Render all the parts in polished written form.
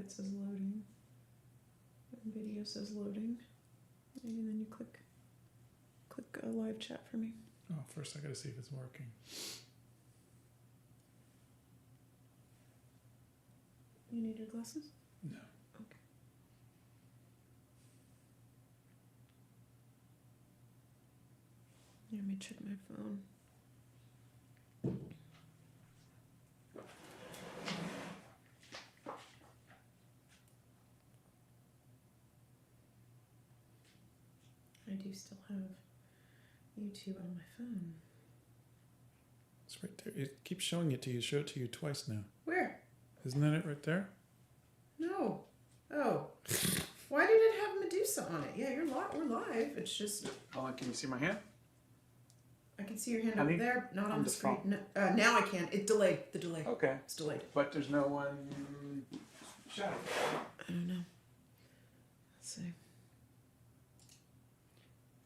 it says loading. Video says loading. And then you click live chat for me. Oh, first I gotta see if it's working. You need your glasses? No. Okay. Let me check my phone. I do still have YouTube on my phone. It's right there. It keeps showing it to you. Show it to you twice now. Where? Isn't that it right there? No. Oh. Why did it have Medusa on it? Yeah, we're live. It's just... Hold on, can you see my hand? I can see your hand over there, not on the screen. phone. No, now I can. It delayed. The delay. Okay. It's delayed. But there's no one... Shadow. I don't know. Let's see.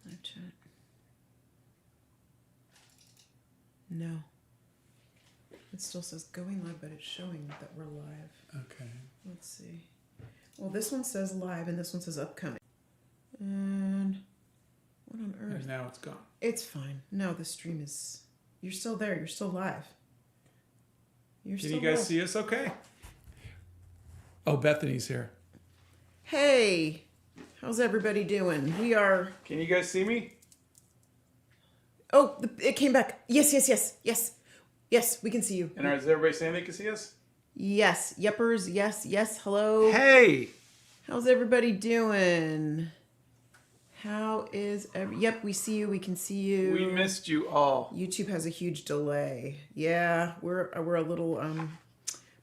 Live chat. No. It still says going live, but it's showing that we're live. Okay. Let's see. Well, this one says live and this one says upcoming. And what on earth? And now it's gone. It's fine. No, the stream is... You're still there. You're still live. Can you guys see us okay? Oh, Bethany's here. Hey! How's everybody doing? We are... Can you guys see me? Oh, it came back. Yes. Yes, we can see you. And is everybody saying they can see us? Yes. Yeppers. Yes. Hello. Hey! How's everybody doing? How is... Yep, we see you. We can see you. We missed you all. YouTube has a huge delay. Yeah, we're a little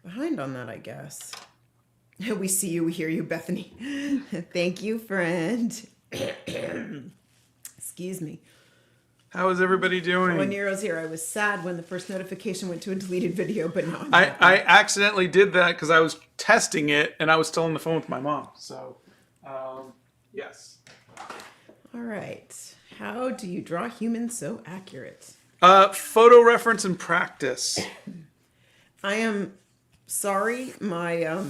behind on that, I guess. We see you. We hear you, Bethany. Thank you, friend. Excuse me. How is everybody doing? When Nero's here, I was sad when the first notification went to a deleted video, but now I'm I accidentally did that because I was testing it and I was still on the phone with my mom. So, yes. All right. How do you draw humans so accurate? Photo reference and practice. I am sorry. My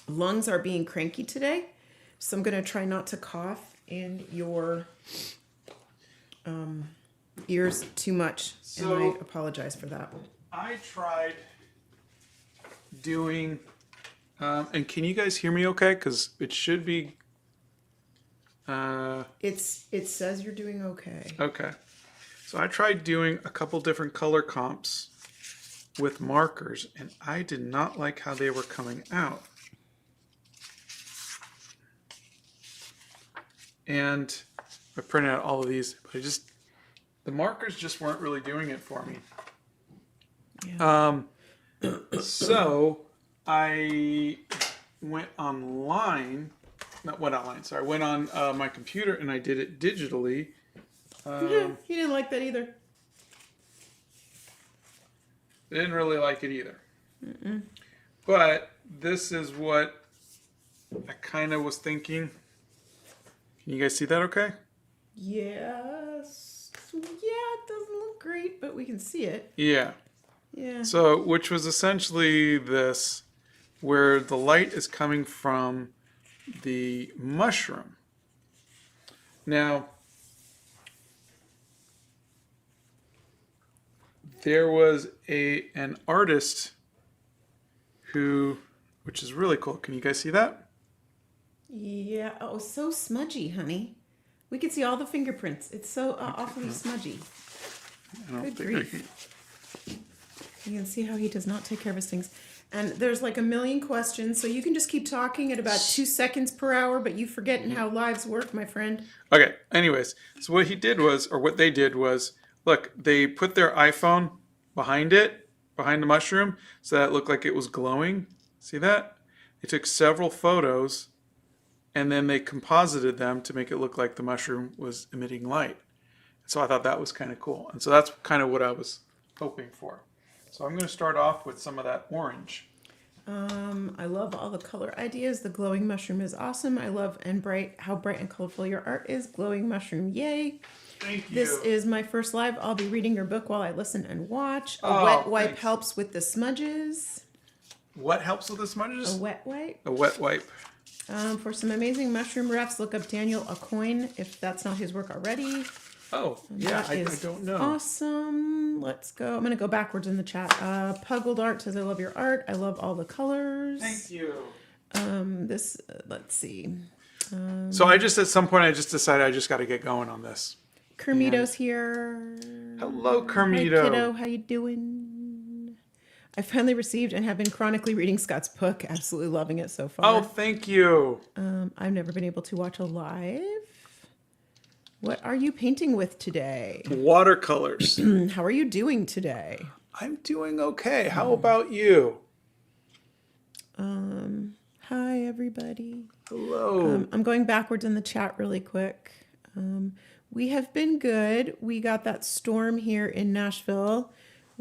lungs are being cranky today, so I'm going to try not to cough in your ears too much, and I apologize for that. I tried doing, and can you guys hear me okay? Because it should be... It says you're doing okay. Okay. So I tried doing a couple different color comps with markers, and I did not like how they were coming out. And I printed out all of these, but the markers just weren't really doing it for me. Yeah. So I went online, went on my computer and I did it digitally. You didn't like that either. I didn't really like it either. Mm-mm. But this is what I kind of was thinking. Can you guys see that okay? Yes. Yeah, it doesn't look great, but we can see it. Yeah. Yeah. So, which was essentially this, where the light is coming from the mushroom. Now, there was an artist who, which is really cool. Can you guys see that? Yeah. Oh, so smudgy, honey. We can see all the fingerprints. It's so awfully smudgy. Good grief. You can see how he does not take care of his things. And there's like a million questions, so you can just keep talking at about 2 seconds per hour, but you forgetting how lives work, my friend. Okay, anyways. So what he did was, or what they did was, look, they put their iPhone behind it, behind the mushroom, so that it looked like it was glowing. See that? They took several photos, and then they composited them to make it look like the mushroom was emitting light. So I thought that was kind of cool. And so that's kind of what I was hoping for. So I'm going to start off with some of that orange. I love all the color ideas. The glowing mushroom is awesome. I love how bright and colorful your art is. Glowing mushroom, yay. Thank you. This is my first live. I'll be reading your book while I listen and watch. A wet wipe helps with the smudges. What helps with the smudges? A wet wipe. A wet wipe. For some amazing mushroom refs, look up Daniel Aucoin if that's not his work already. Oh, yeah, I don't know. Awesome. Let's go. I'm going to go backwards in the chat. Puggled Art says, I love your art. I love all the colors. Thank you. Let's see. So I just, at some point, I just decided I just got to get going on this. Kermito's here. Hello, Hi, Kermito. kiddo. How you doing? I finally received and have been chronically reading Scott's book. Absolutely loving it so far. Oh, thank you. I've never been able to watch a live. What are you painting with today? Watercolors. How are you doing today? I'm doing okay. How about you? Hi, everybody. Hello. I'm going backwards in the chat really quick. We have been good. We got that storm here in Nashville.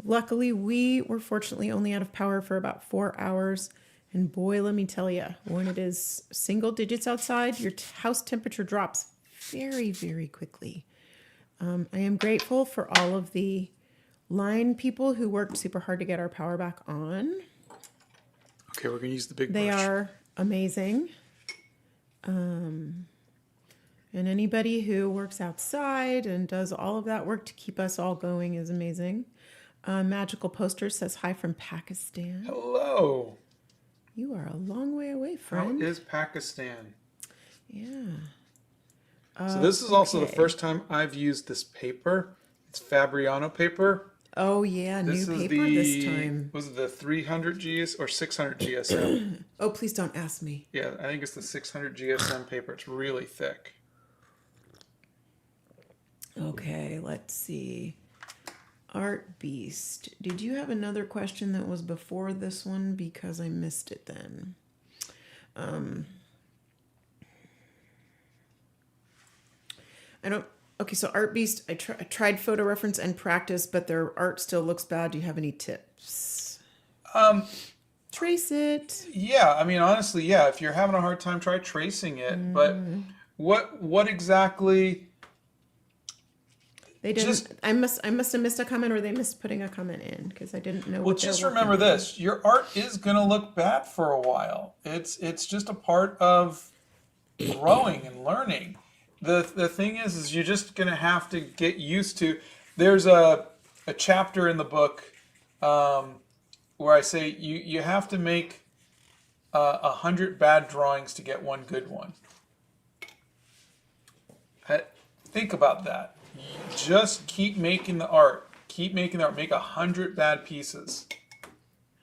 Luckily, we were fortunately only out of power for about 4 hours. And boy, let me tell you, when it is single digits outside, your house temperature drops very, very quickly. I am grateful for all of the line people who worked super hard to get our power back on. Okay, we're going to use the big brush. They are amazing. And anybody who works outside and does all of that work to keep us all going is amazing. Magical Poster says hi from Pakistan. Hello. You are a long way away, friend. How is Pakistan? Yeah. So this is also the first time I've used this paper. It's Fabriano paper. Oh, yeah, This new is paper this time. Was it the 300 GS or 600 GSM? Oh, please don't ask me. Yeah, I think it's the 600 GSM paper. It's really thick. Okay, let's see. Art Beast. Did you have another question that was before this one? Because I missed it then. I don't... Okay, so Art Beast, I tried photo reference and practice, but their art still looks bad. Do you have any tips? Trace it. Yeah, I mean, honestly, yeah. If you're having a hard time, try tracing it. But what exactly? They didn't. I must have missed a comment, or they missed putting a comment in because I didn't know. Well, just remember this: your art is gonna look bad for a while. It's just a part of growing and learning. The thing is you're just gonna have to get used to. There's a chapter in the book where I say you have to make 100 bad drawings to get one good one. Think about that. Just keep making the art. Keep making the art. Make 100 bad pieces.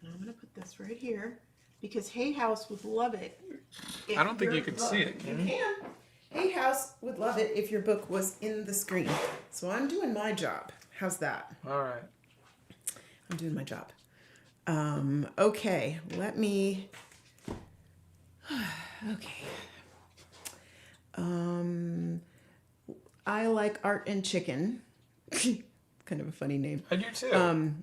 I'm gonna put this right here because Hay House would love it. I don't think you can see it. You can. Hay House would love it if your book was in the screen. So I'm doing my job. How's that? All right. I'm doing my job. Okay, let me. Okay. I like Art and Chicken. Kind of a funny name. I do too.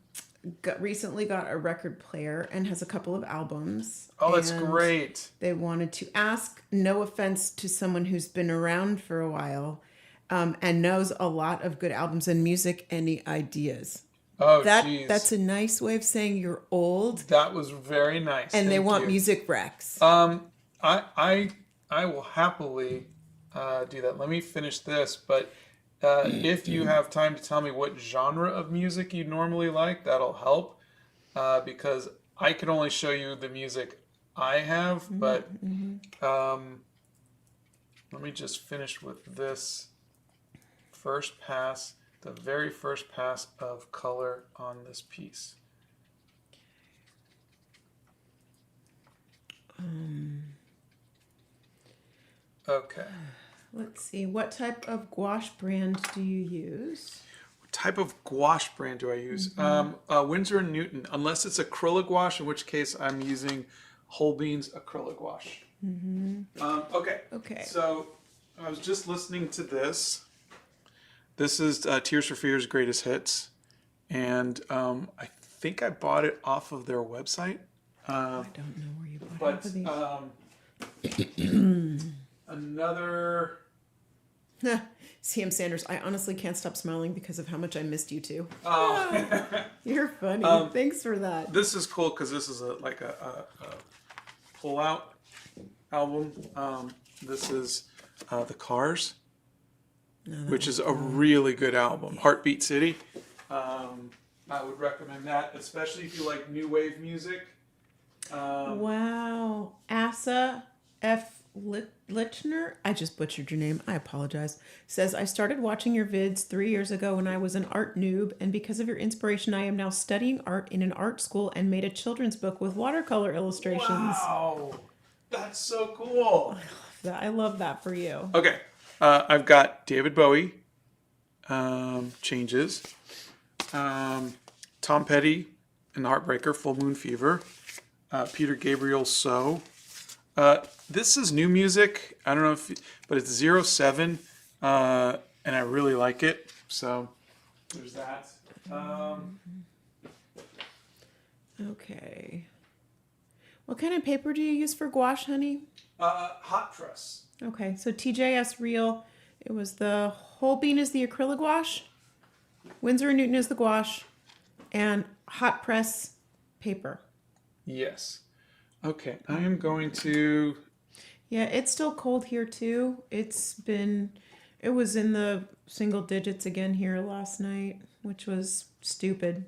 Recently got a record player and has a couple of albums. Oh, that's great. They wanted to ask, no offense to someone who's been around for a while and knows a lot of good albums and music, any ideas? Oh, geez. That's a nice way of saying you're old. That was very nice. And they want you. music recs. I will happily do that. Let me finish this, but if you have time to tell me what genre of music you normally like, that'll help because I can only show you the music I have, but let me just finish with this first pass, the very first pass of color on this piece. Okay. Let's see. What type of gouache brand do you use? What type of gouache brand do I use? Winsor & Newton, unless it's acrylic gouache, in which case I'm using Holbein's acrylic gouache. Okay. Okay. So I was just listening to this. This is Tears for Fears' greatest hits. And I think I bought it off of their website. I don't know where you bought half of these. Another CM Sanders, I honestly can't stop smiling because of how much I missed you two. Oh. You're funny. Thanks for that. This is cool because this is a pull-out album. This is The Cars, which is a really good album. Heartbeat City. I would recommend that, especially if you like new wave music. Wow. Asa F. Lichner, I just butchered your name. I apologize. Says, I started watching your vids 3 years ago when I was an art noob, and because of your inspiration, I am now studying art in an art school and made a children's book with watercolor illustrations. Wow. That's so cool. I love that for you. Okay. I've got David Bowie, Changes, Tom Petty and the Heartbreaker, Full Moon Fever, Peter Gabriel, So. This is new music. I don't know but it's 07, and I really like it. So there's that. Okay. What kind of paper do you use for gouache, honey? Hot press. Okay, so TJS Real. It was the Holbein is the acrylic gouache, Winsor & Newton is the gouache, and hot press paper. Yes. Okay, I am going to... Yeah, it's still cold here too. It was in the single digits again here last night, which was stupid.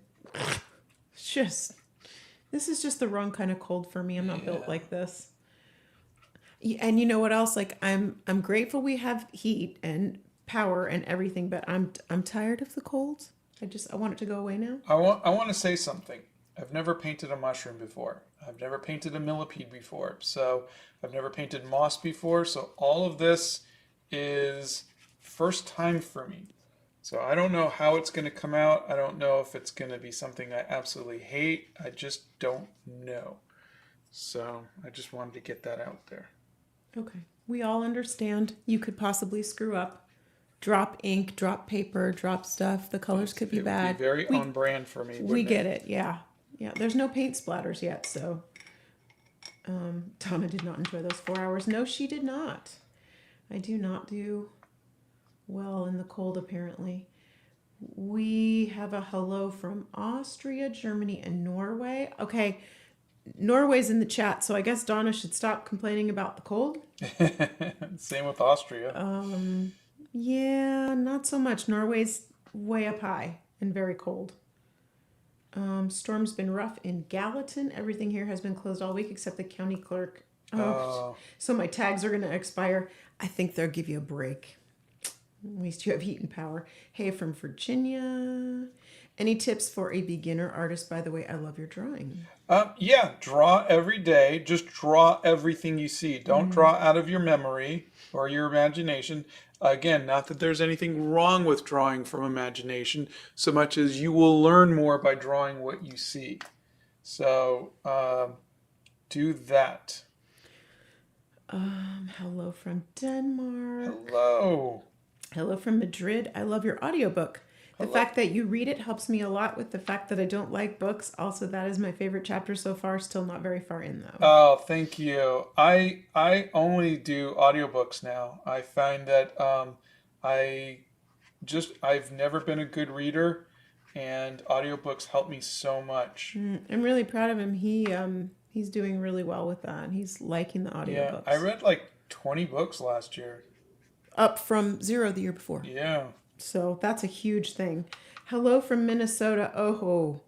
This is just the wrong kind of cold for me. I'm not built like this. And you know what else? Like I'm grateful we have heat and power and everything, but I'm tired of the cold. I want it to go away now. I want to say something. I've never painted a mushroom before. I've never painted a millipede before. So I've never painted moss before. So all of this is first time for me. So I don't know how it's going to come out. I don't know if it's going to be something I absolutely hate. I just don't know. So I just wanted to get that out there. Okay. We all understand you could possibly screw up. Drop ink, drop paper, drop stuff. The colors could be bad. Would be very on brand for me. We get it. Yeah. Yeah. There's no paint splatters yet. So Donna did not enjoy those 4 hours. No, she did not. I do not do well in the cold, apparently. We have a hello from Austria, Germany, and Norway. Okay. Norway's in the chat, so I guess Donna should stop complaining about the cold. Same with Austria. Yeah, not so much. Norway's way up high and very cold. Storm's been rough in Gallatin. Everything here has been closed all week except the county clerk. So my tags are going to expire. I think they'll give you a break. At least you have heat and power. Hey, from Virginia. Any tips for a beginner artist? By the way, I love your drawing. Yeah, draw every day. Just draw everything you see. Don't draw out of your memory or your imagination. Again, not that there's anything wrong with drawing from imagination, so much as you will learn more by drawing what you see. So, do that. Hello from Denmark. Hello. Hello from Madrid. I love your audiobook. The fact that you read it helps me a lot with the fact that I don't like books. Also, that is my favorite chapter so far. Still not very far in, though. Oh, thank you. I only do audiobooks now. I find that I've never been a good reader, and audiobooks help me so much. I'm really proud of him. He's doing really well with that. He's liking the audiobooks. Yeah, I read like 20 books last year. Up from 0 the year before. Yeah. So that's a huge thing. Hello from Minnesota. Oh,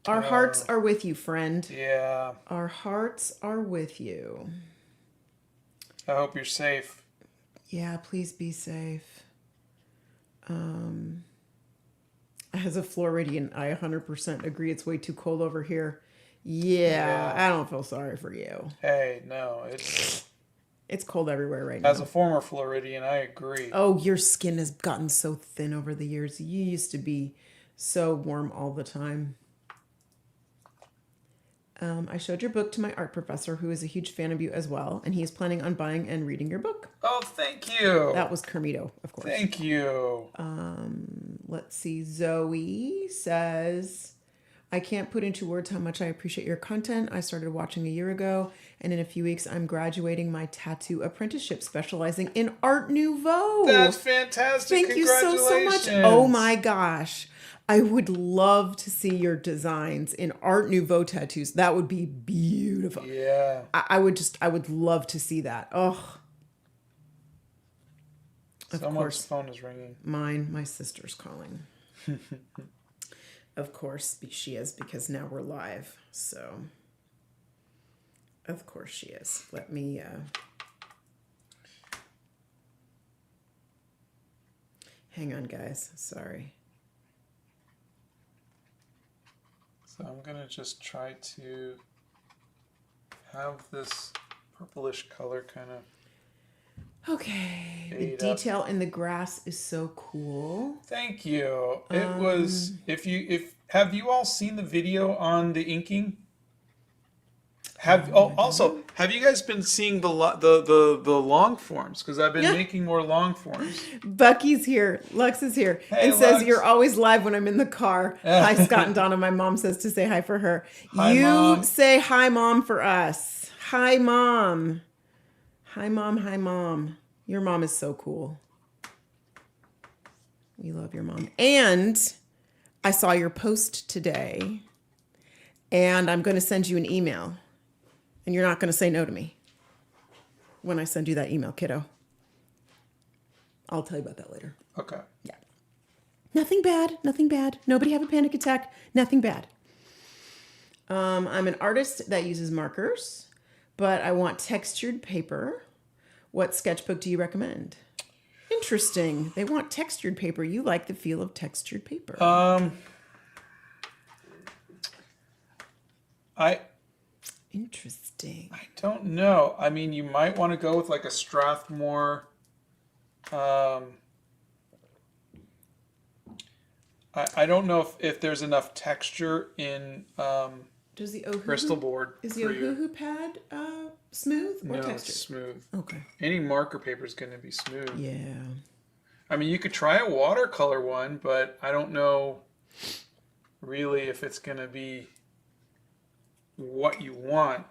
our hearts are with you, friend. Yeah. Our hearts are with you. I hope you're safe. Yeah, please be safe. As a Floridian, I 100% agree. It's way too cold over here. Yeah, I don't feel sorry for you. Hey, no, It's cold everywhere right now. As a former Floridian, I agree. Oh, your skin has gotten so thin over the years. You used to be so warm all the time. I showed your book to my art professor, who is a huge fan of you as well, and he is planning on buying and reading your book. Oh, thank you. That was Kermito, of course. Thank you. Let's see. Zoe says, I can't put into words how much I appreciate your content. I started watching a year ago, and in a few weeks, I'm graduating my tattoo apprenticeship, specializing in Art Nouveau. That's fantastic. Thank you so much. Oh my gosh. I would love to see your designs in Art Nouveau tattoos. That would be beautiful. Yeah. I would love to see that. Oh. Someone's phone is ringing. Mine, my sister's calling. Of course she is, because now we're live. So, of course she is. Let me, hang on, guys. Sorry. So I'm going to just try to have this purplish color kind of. Okay. The detail in the grass is so cool. Thank you. It was, have you all seen the video on the inking? Have you guys been seeing the long forms? Because I've been making more long forms. Bucky's here. Lux is here. Hey, and says, Lux. you're always live when I'm in the car. Hi, Scott and Donna. My mom says to say hi for her. Hi, you Mom. say hi, Mom, for us. Hi, Mom. Hi, Mom. Hi, Mom. Your mom is so cool. We love your mom. And I saw your post today, and I'm going to send you an email. And you're not going to say no to me when I send you that email, kiddo. I'll tell you about that later. Okay. Yeah. Nothing bad. Nothing bad. Nobody have a panic attack. Nothing bad. I'm an artist that uses markers, but I want textured paper. What sketchbook do you recommend? Interesting. They want textured paper. You like the feel of textured paper. Interesting. I don't know. I mean, you might want to go with like a Strathmore. I don't know if there's enough texture in Does the Ohuhu, Bristol board. Is the Ohuhu pad smooth or no, textured? it's smooth. Okay. Any marker paper is going to be smooth. Yeah. I mean, you could try a watercolor one, but I don't know really if it's going to be what you want.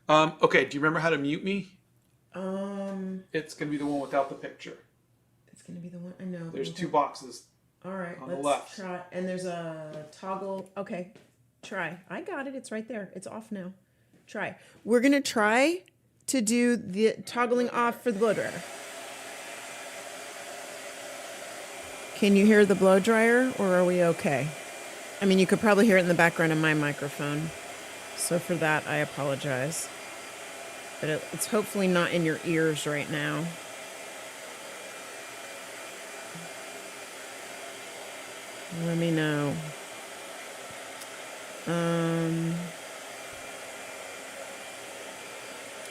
Okay, do you remember how to mute me? It's going to be the one without the picture. It's going to be the one. I know. There's two boxes. All right. On the left. Try. And there's a toggle. Okay. Try. I got it. It's right there. It's off now. Try. We're going to try to do the toggling off for the blow dryer. Can you hear the blow dryer, or are we okay? I mean, you could probably hear it in the background of my microphone. So for that, I apologize. But it's hopefully not in your ears right now. Let me know.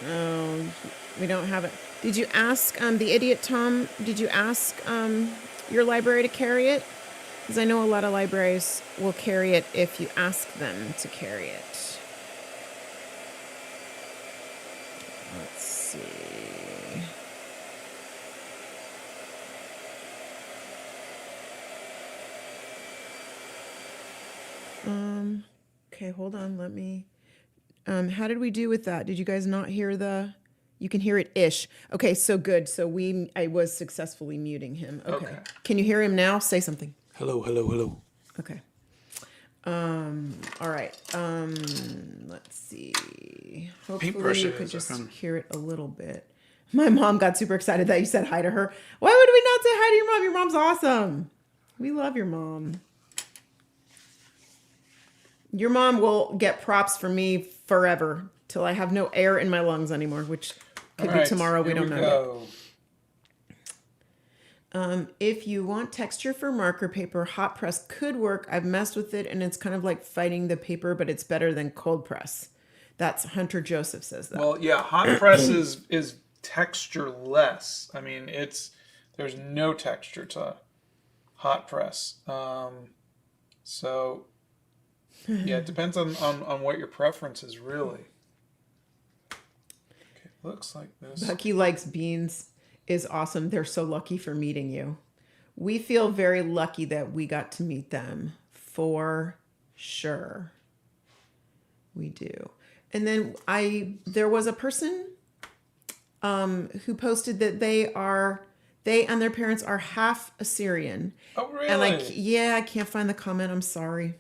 Oh, we don't have it. Did you ask the idiot Tom? Did you ask your library to carry it? Because I know a lot of libraries will carry it if you ask them to carry it. Let's see. Okay, hold on. Let me. How did we do with that? Did you guys not hear the? You can hear it ish. Okay, so good. So I was successfully muting him. Okay. Can you hear him now? Say something. Hello, hello, hello. Okay. All right. Let's see. Hopefully you could just hear it a little bit. My mom got super excited that you said hi to her. Why would we not say hi to your mom? Your mom's awesome. We love your mom. Your mom will get props from me forever till I have no air in my lungs anymore, which could be tomorrow. We don't know yet. If you want texture for marker paper, hot press could work. I've messed with it, and it's kind of like fighting the paper, but it's better than cold press. That's Hunter Joseph says that. Well, yeah, hot press is textureless. I mean, there's no texture to hot press. So yeah, it depends on what your preference is, really. Okay, looks like this. Bucky likes beans is awesome. They're so lucky for meeting you. We feel very lucky that we got to meet them For sure. We do. And then there was a person who posted that they and their parents are half Assyrian. Oh, really? And I can't find the comment. I'm sorry.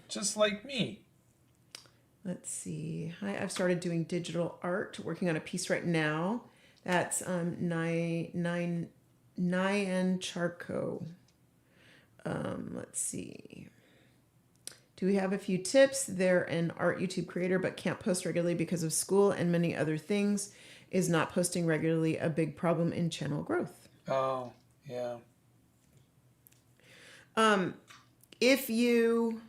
Just like me. Let's see. Hi, I've started doing digital art, working on a piece right now. That's Nyan Charco. Let's see. Do we have a few tips? They're an art YouTube creator, but can't post regularly because of school and many other things. Is not posting regularly a big problem in channel growth? Oh, yeah. If you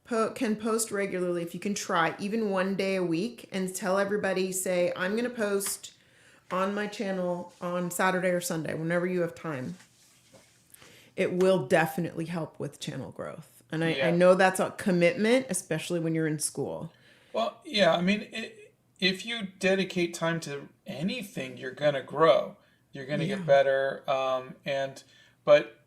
can post regularly, if you can try even one day a week and tell everybody, say, I'm going to post on my channel on Saturday or Sunday, whenever you have time, it will definitely help with channel growth. And I know that's a commitment, especially when you're in school. Well, yeah, I mean, if you dedicate time to anything, you're going to grow. You're going to get better. But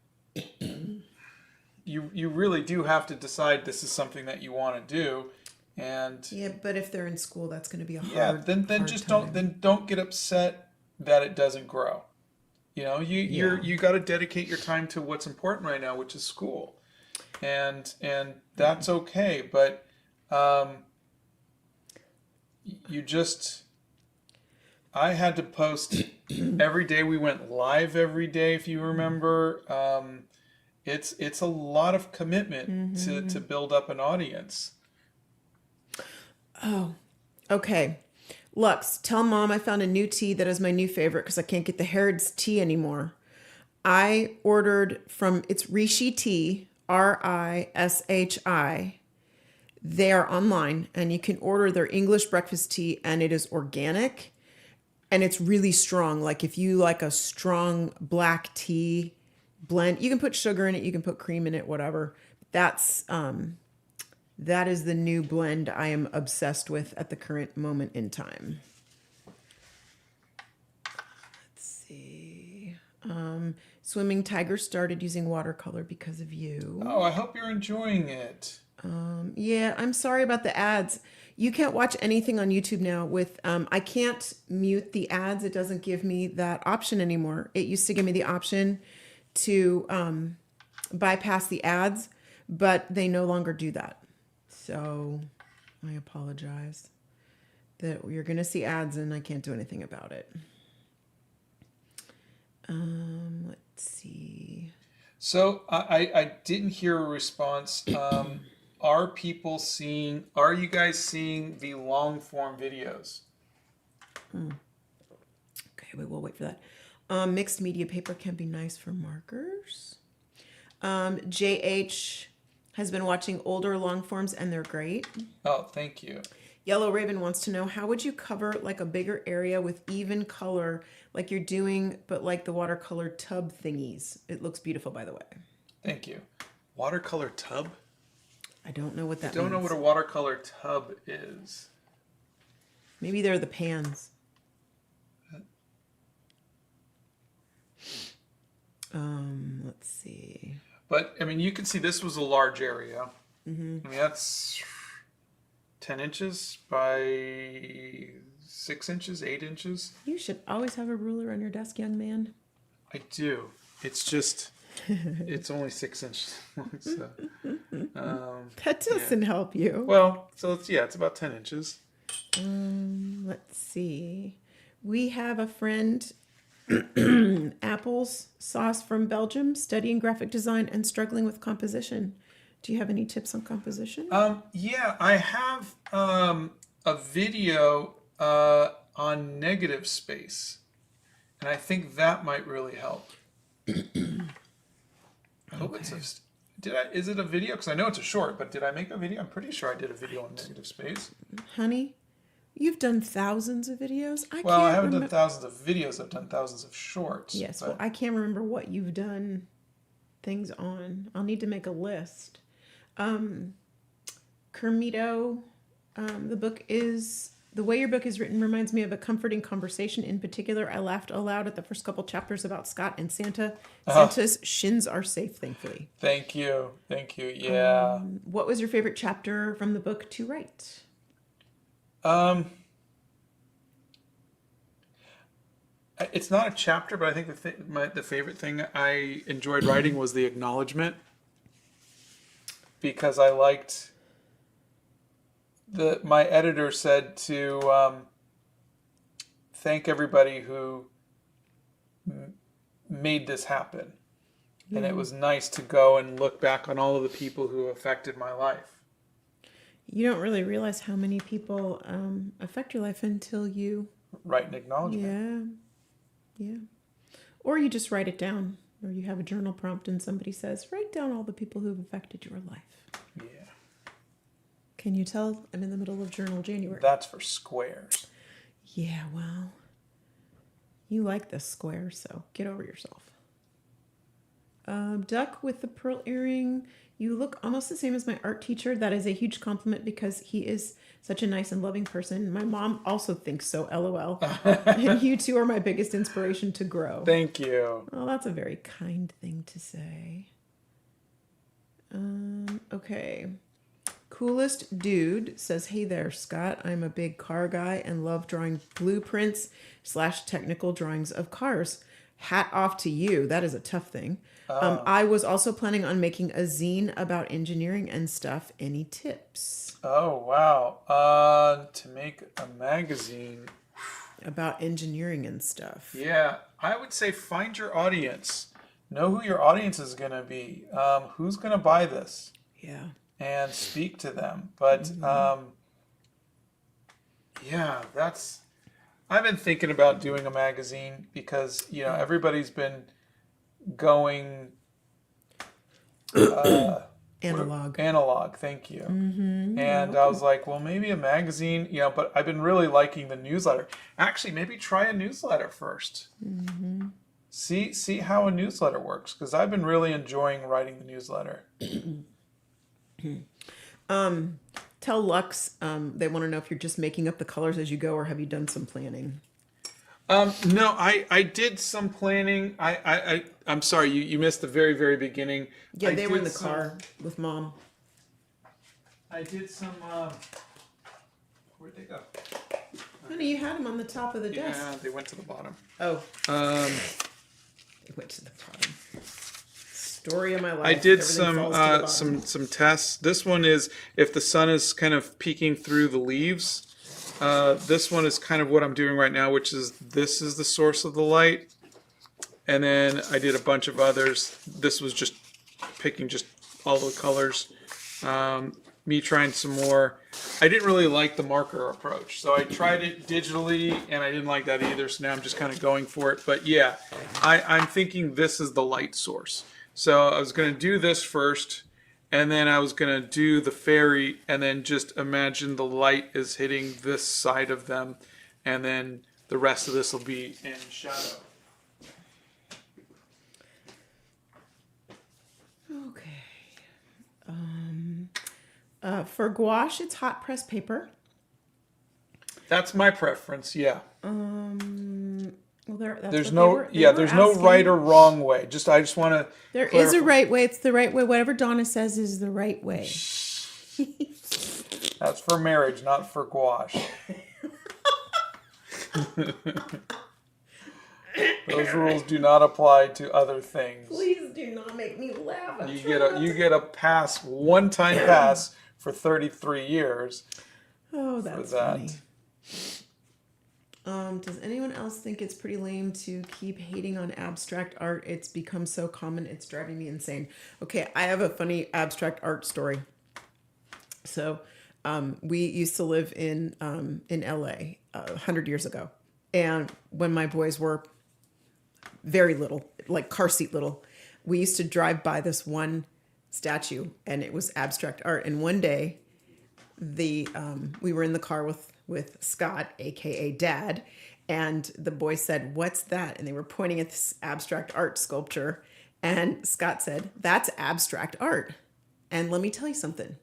you really do have to decide this is something that you want to do. And yeah, but if they're in school, that's going to be a hard. Yeah, then just don't get upset that it doesn't grow. You know, you got to dedicate your time to what's important right now, which is school. And that's okay, but I had to post every day. We went live every day, if you remember. It's a lot of commitment to build up an audience. Oh, okay. Lux, tell Mom I found a new tea that is my new favorite because I can't get the Harrods tea anymore. I ordered it's Rishi Tea, RISHI. They are online and you can order their English breakfast tea and it is organic and it's really strong. Like if you like a strong black tea blend, you can put sugar in it, you can put cream in it, whatever. That is the new blend I am obsessed with at the current moment in time. Let's see. Swimming Tiger started using watercolor because of you. Oh, I hope you're enjoying it. Yeah, I'm sorry about the ads. You can't watch anything on YouTube now with, I can't mute the ads. It doesn't give me that option anymore. It used to give me the option to bypass the ads, but they no longer do that. So I apologize that you're going to see ads and I can't do anything about it. Let's see. So I didn't hear a response. Are you guys seeing the long form videos? Okay, we'll wait for that. Mixed media paper can be nice for markers. JH has been watching older long forms and they're great. Oh, thank you. Yellow Raven wants to know, how would you cover like a bigger area with even color like you're doing, but like the watercolor tub thingies? It looks beautiful, by the way. Thank you. Watercolor tub? I don't know what that means. I don't know what a watercolor tub is. Maybe they're the pans. Let's see. But, I mean, you can see this was a large area. Mm-hmm. I mean, that's 10 inches by 6 inches, 8 inches. You should always have a ruler on your desk, young man. I do. It's just, it's only 6 inches long. So, that doesn't help you. Well, so it's about 10 inches. Let's see. We have a friend, Apples Sauce from Belgium, studying graphic design and struggling with composition. Do you have any tips on composition? Yeah, I have a video on negative space, and I think that might really help. I hope it's is it a video? Because I know it's a short, but did I make a video? I'm pretty sure I did a video on negative space. Honey, you've done thousands of videos. I haven't done thousands of videos. I've done thousands of shorts. Yes, well, I can't remember what you've done things on. I'll need to make a list. Kermito, the The way your book is written reminds me of a comforting conversation. In particular, I laughed aloud at the first couple chapters about Scott and Santa. Santa's shins are safe, thankfully. Thank you. Yeah. What was your favorite chapter from the book to write? It's not a chapter, but I think the favorite thing I enjoyed writing was the acknowledgement, because I liked my editor said to thank everybody who made this happen. And it was nice to go and look back on all of the people who affected my life. You don't really realize how many people affect your life until you write an acknowledgement. Yeah. Or you just write it down, or you have a journal prompt and somebody says, write down all the people who've affected your life. Yeah. Can you tell I'm in the middle of Journal January? That's for squares. Yeah, well, you like the square, so get over yourself. Duck with the pearl earring. You look almost the same as my art teacher. That is a huge compliment because he is such a nice and loving person. My mom also thinks so, LOL. And you two are my biggest inspiration to grow. Thank you. Oh, that's a very kind thing to say. Okay. Coolest Dude says, hey there, Scott. I'm a big car guy and love drawing blueprints / technical drawings of cars. Hat off to you. That is a tough thing. I was also planning on making a zine about engineering and stuff. Any tips? Oh, wow. To make a magazine about engineering and stuff. Yeah, I would say find your audience. Know who your audience is going to be. Who's going to buy this? Yeah. And speak to them. But yeah, I've been thinking about doing a magazine because, everybody's been going analog, thank you. And I was like, well, maybe a magazine, but I've been really liking the newsletter. Actually, maybe try a newsletter first. See how a newsletter works, because I've been really enjoying writing the newsletter. Tell Lux they want to know if you're just making up the colors as you go, or have you done some planning? No, I did some planning. I'm sorry, you missed the very, very beginning. Yeah, they were in the car with Mom. I did some, where'd they go? Honey, you had them on the top of the desk. Yeah, they went to the bottom. Oh. They went to the bottom. Story of my life. I did some tests. This one is if the sun is kind of peeking through the leaves. This one is kind of what I'm doing right now, which is this is the source of the light. And then I did a bunch of others. This was just picking just all the colors. Me trying some more. I didn't really like the marker approach. So I tried it digitally and I didn't like that either. So now I'm just kind of going for it. But yeah, I'm thinking this is the light source. So I was going to do this first, and then I was going to do the fairy, and then just imagine the light is hitting this side of them, and then the rest of this will be in shadow. Okay. For gouache, it's hot press paper. That's my preference, yeah. Well, there's no right or wrong way. I just want to. There is a right way. It's the right way. Whatever Donna says is the right way. That's for marriage, not for gouache. Those rules do not apply to other things. Please do not make me laugh. You get a pass, one-time pass for 33 years. Oh, that's funny. Does anyone else think it's pretty lame to keep hating on abstract art? It's become so common, it's driving me insane. Okay, I have a funny abstract art story. So, we used to live in LA 100 years ago. And when my boys were very little, like car seat little, we used to drive by this one statue and it was abstract art. And one day we were in the car with Scott, aka Dad, and the boys said, "What's that?" And they were pointing at this abstract art sculpture, and Scott said, "That's abstract art." And let me tell you something,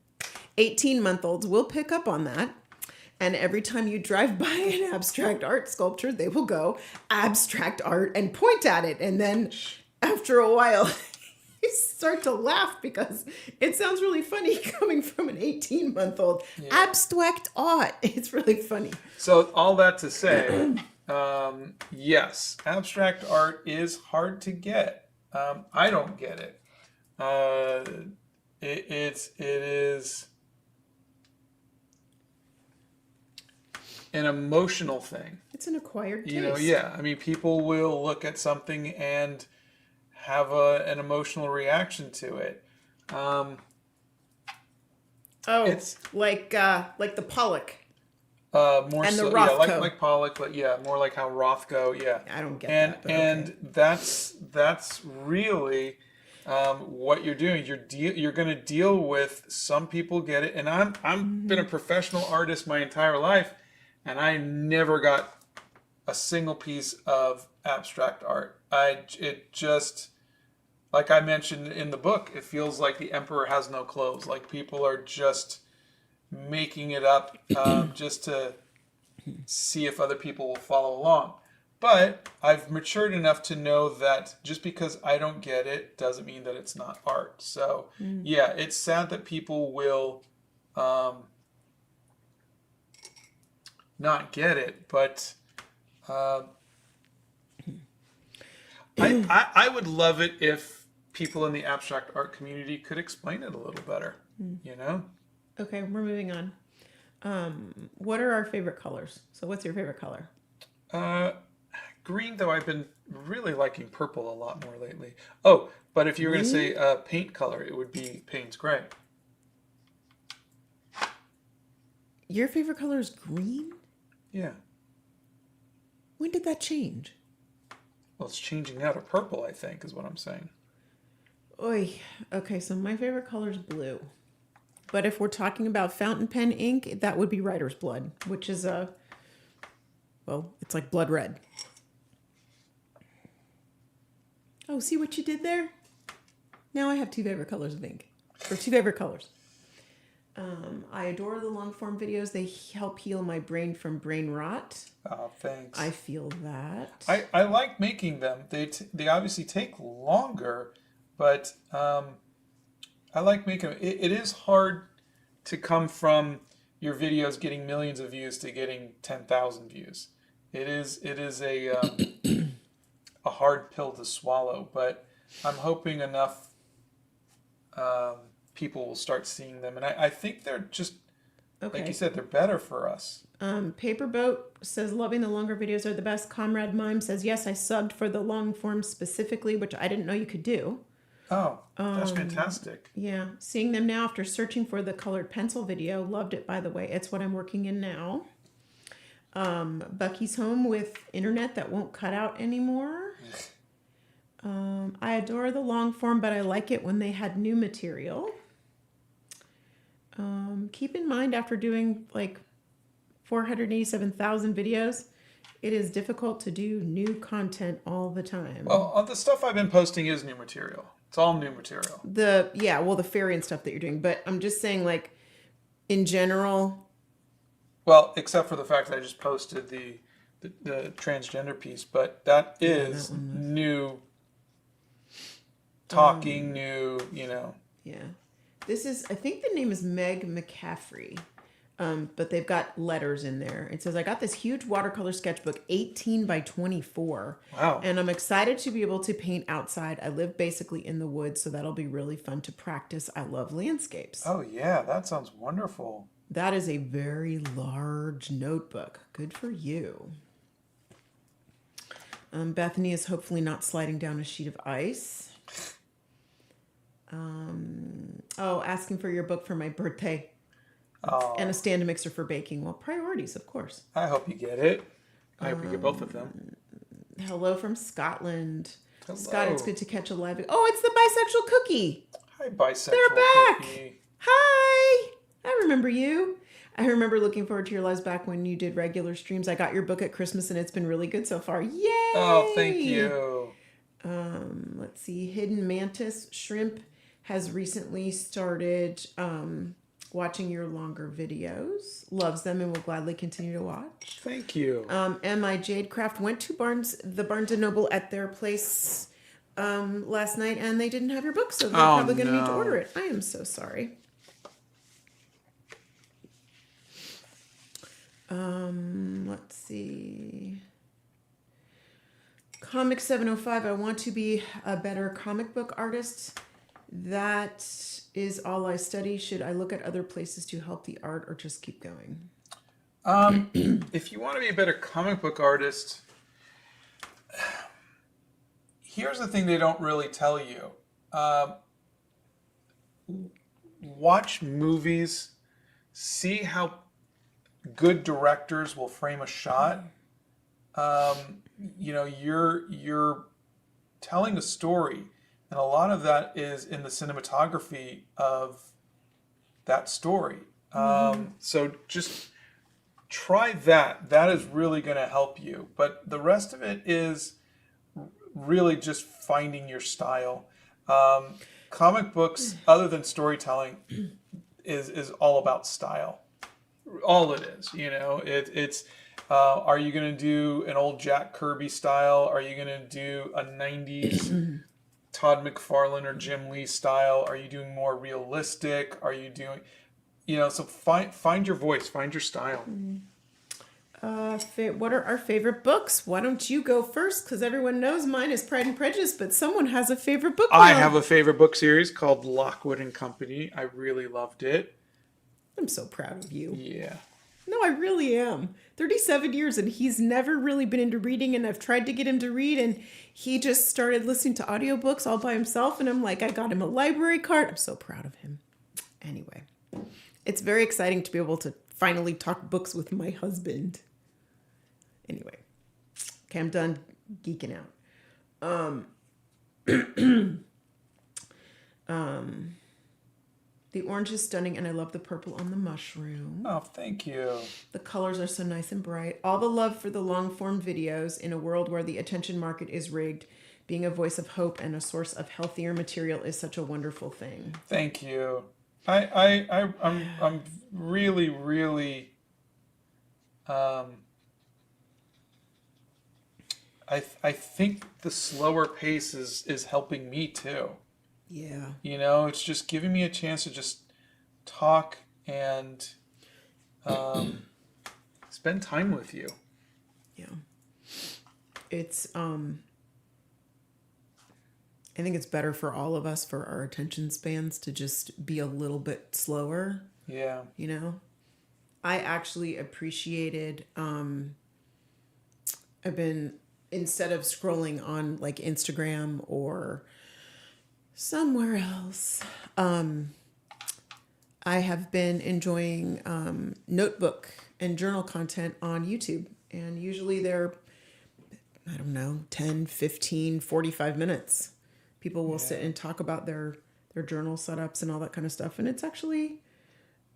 18-month-olds will pick up on that. And every time you drive by an abstract art sculpture, they will go abstract art and point at it. And then after a while, you start to laugh because it sounds really funny coming from an 18-month-old. Yeah. Abstract art. It's really funny. So all that to say, yes, abstract art is hard to get. I don't get it. It is an emotional thing. It's an acquired taste. You know, yeah. I mean, people will look at something and have an emotional reaction to it. It's like the Pollock. More and so, the Rothko. Yeah, like Pollock, but yeah, more like how Rothko, yeah. I don't get that. But and okay. that's really what you're doing. You're going to deal with some people get it, and I'm been a professional artist my entire life, and I never got a single piece of abstract art. It just, like I mentioned in the book, it feels like the emperor has no clothes. Like people are just making it up just to see if other people will follow along. But I've matured enough to know that just because I don't get it doesn't mean that it's not art. So yeah, it's sad that people will not get it, but I would love it if people in the abstract art community could explain it a little better, you know? Okay, we're moving on. What are our favorite colors? So what's your favorite color? Green, though I've been really liking purple a lot more lately. Oh, but if you were going to say paint color, it would be Payne's Gray. Your favorite color is green? Yeah. When did that change? Well, it's changing now to purple, I think, is what I'm saying. Oy. Okay, so my favorite color is blue. But if we're talking about fountain pen ink, that would be writer's blood, which is it's like blood red. Oh, see what you did there? Now I have two favorite colors of ink, or two favorite colors. I adore the long form videos. They help heal my brain from brain rot. Oh, thanks. I feel that. I like making them. They obviously take longer, but I like making them. It is hard to come from your videos getting millions of views to getting 10,000 views. It is a hard pill to swallow, but I'm hoping enough people will start seeing them, and I think they're just like you said, they're better for us. Paperboat says loving the longer videos are the best. Comrade Mime says yes, I subbed for the long form specifically, which I didn't know you could do. Oh, that's fantastic. Yeah. Seeing them now after searching for the colored pencil video. Loved it, by the way. It's what I'm working in now. Bucky's home with internet that won't cut out anymore. I adore the long form, but I like it when they had new material. Keep in mind, after doing like 487,000 videos, it is difficult to do new content all the time. Well, the stuff I've been posting is new material. It's all new material. The fairy and stuff that you're doing. But I'm just saying, like, in general. Well, except for the fact that I just posted the transgender piece, but that is new talking, new, you know. Yeah. This is, I think the name is Meg McCaffrey. But they've got letters in there. It says, I got this huge watercolor sketchbook, 18 by 24. Wow. And I'm excited to be able to paint outside. I live basically in the woods, so that'll be really fun to practice. I love landscapes. Oh, yeah. That sounds wonderful. That is a very large notebook. Good for you. Bethany is hopefully not sliding down a sheet of ice. Asking for your book for my birthday. Oh. And a stand mixer for baking. Well, priorities, of course. I hope you get it. I hope you get both of them. Hello from Scotland. Hello. Scott, it's good to catch a live. Oh, it's the bisexual cookie. Hi, bisexual They're back. cookie. Hi. I remember you. I remember looking forward to your lives back when you did regular streams. I got your book at Christmas and it's been really good so far. Yay! Oh, thank you. Let's see. Hidden Mantis Shrimp has recently started watching your longer videos. Loves them and will gladly continue to watch. Thank you. M.I. Jadecraft went to the Barnes & Noble at their place last night, and they didn't have your book, so they're probably going to need to order it. I am so sorry. Let's see. Comic 705, I want to be a better comic book artist. That is all I study. Should I look at other places to help the art or just keep going? If you want to be a better comic book artist, here's the thing they don't really tell you. Watch movies, see how good directors will frame a shot. You're telling a story, and a lot of that is in the cinematography of that story. So just try that. That is really going to help you. But the rest of it is really just finding your style. Comic books, other than storytelling, is all about style. All it is, it's are you going to do an old Jack Kirby style? Are you going to do a 90s Todd McFarlane or Jim Lee style? Are you doing more realistic? Are you doing, so find your voice, find your style. What are our favorite books? Why don't you go first? Because everyone knows mine is Pride and Prejudice, but someone has a favorite book. I have a favorite book series called Lockwood and Company. I really loved it. I'm so proud of you. Yeah. No, I really am. 37 years, and he's never really been into reading, and I've tried to get him to read, and he just started listening to audiobooks all by himself, and I'm like, I got him a library card. I'm so proud of him. Anyway, it's very exciting to be able to finally talk books with my husband. Anyway, okay, I'm done geeking out. The orange is stunning, and I love the purple on the mushroom. Oh, thank you. The colors are so nice and bright. All the love for the long-form videos in a world where the attention market is rigged. Being a voice of hope and a source of healthier material is such a wonderful thing. Thank you. I'm really, really. I think the slower pace is helping me too. Yeah. It's just giving me a chance to just talk and spend time with you. Yeah. It's I think it's better for all of us, for our attention spans, to just be a little bit slower. Yeah. I actually appreciated I've been, instead of scrolling on like Instagram or somewhere else, I have been enjoying notebook and journal content on YouTube. And usually they're, 10, 15, 45 minutes. People will sit and talk about their journal setups and all that kind of stuff. And it's actually,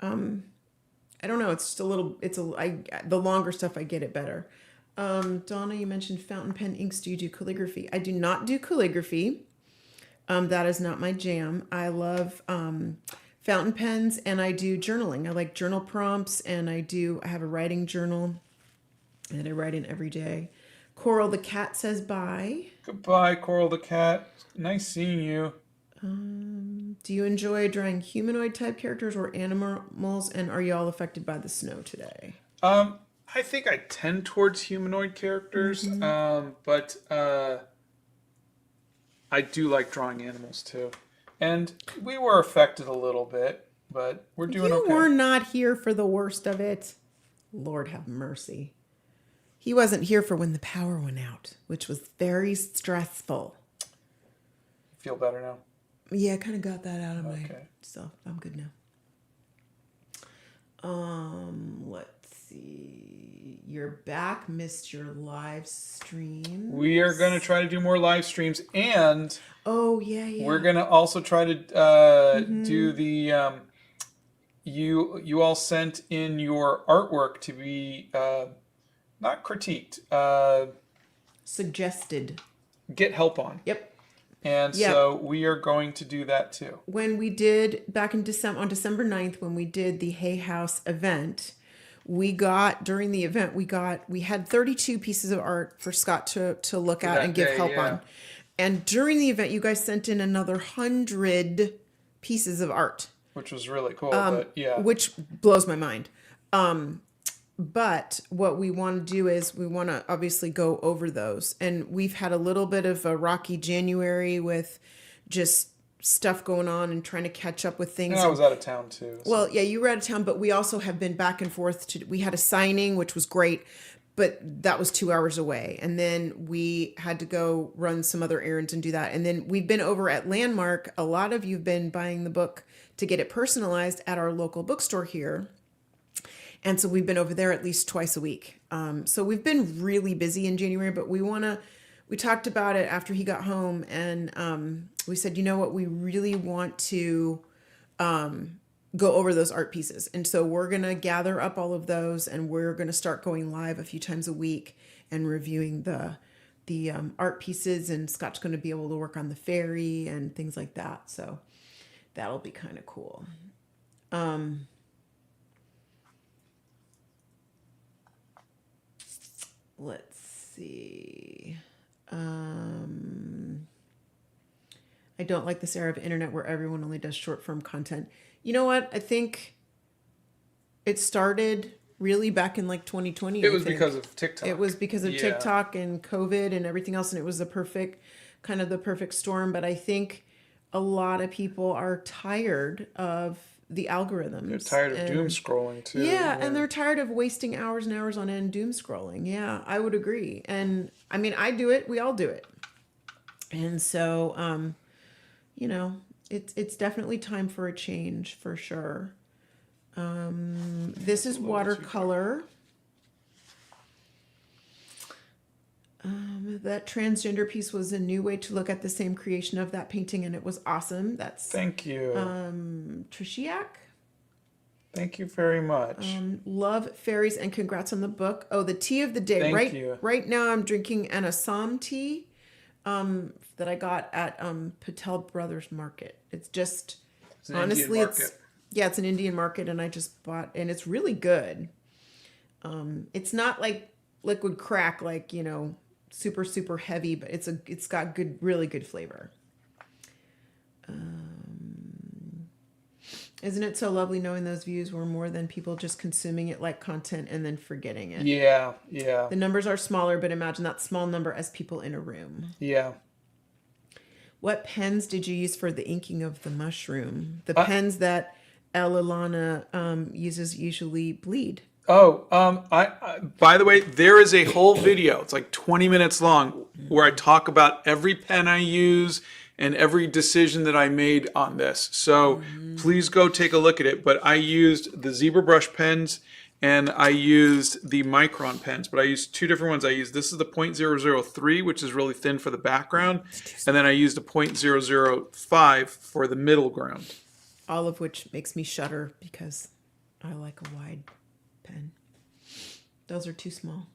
I don't know, it's just a little, the longer stuff I get it better. Donna, you mentioned fountain pen inks. Do you do calligraphy? I do not do calligraphy. That is not my jam. I love fountain pens, and I do journaling. I like journal prompts, and I have a writing journal, and I write in every day. Coral the cat says bye. Goodbye, Coral the cat. Nice seeing you. Do you enjoy drawing humanoid type characters or animals, and are you all affected by the snow today? I think I tend towards humanoid characters, but I do like drawing animals too. And we were affected a little bit, but we're doing okay. You were not here for the worst of it. Lord have mercy. He wasn't here for when the power went out, which was very stressful. Feel better now? Yeah, I kind of got that out of my stuff. I'm good now. Let's see. You're back. Missed your live stream. We are going to try to do more live streams, and we're going to also try to do the you all sent in your artwork to be not critiqued, suggested. Get help on. Yep. And so we are going to do that too. When we did back in December, on December 9th, when we did the Hay House event, during the event, we had 32 pieces of art for Scott to look at and give help on. And during the event, you guys sent in another 100 pieces of art. Which was really cool, but yeah. Which blows my mind. But what we want to do is we want to obviously go over those. And we've had a little bit of a rocky January with just stuff going on and trying to catch up with things. And I was out of town too. So. Well, yeah, you were out of town, but we also have been back and forth. We had a signing, which was great, but that was 2 hours away. And then we had to go run some other errands and do that. And then we've been over at Landmark. A lot of you've been buying the book to get it personalized at our local bookstore here. And so we've been over there at least twice a week. So we've been really busy in January, but we talked about it after he got home, and we said, you know what, we really want to go over those art pieces. And so we're going to gather up all of those, and we're going to start going live a few times a week and reviewing the art pieces, and Scott's going to be able to work on the fairy and things like that. So that'll be kind of cool. Let's see. I don't like this era of internet where everyone only does short form content. You know what? I think it started really back in like 2020. It was because of TikTok. It was because of TikTok and COVID and everything else. And it was the perfect storm. But I think a lot of people are tired of the algorithms. They're tired of doom scrolling too. Yeah, and they're tired of wasting hours and hours on end doom scrolling. Yeah, I would agree. And I mean, I do it. We all do it. And so, it's definitely time for a change for sure. This is watercolor. That transgender piece was a new way to look at the same creation of that painting, and it was awesome. Thank you. Trishiak. Thank you very much. Love fairies and congrats on the book. Oh, the tea of the day. Thank you. Right now I'm drinking an Assam tea that I got at Patel Brothers Market. It's honestly it's an Indian market, and I just bought, and it's really good. It's not like liquid crack, like, super, super heavy, but it's got really good flavor. Isn't it so lovely knowing those views were more than people just consuming it like content and then forgetting it? Yeah. The numbers are smaller, but imagine that small number as people in a room. Yeah. What pens did you use for the inking of the mushroom? The pens that El Ilana uses usually bleed. Oh, I by the way, there is a whole video. It's like 20 minutes long where I talk about every pen I use and every decision that I made on this. So please go take a look at it. But I used the Zebra Brush pens and I used the Micron pens, but I used two different ones. This is the .003, which is really thin for the background. And then I used a .005 for the middle ground. All of which makes me shudder because I like a wide pen. Those are too small.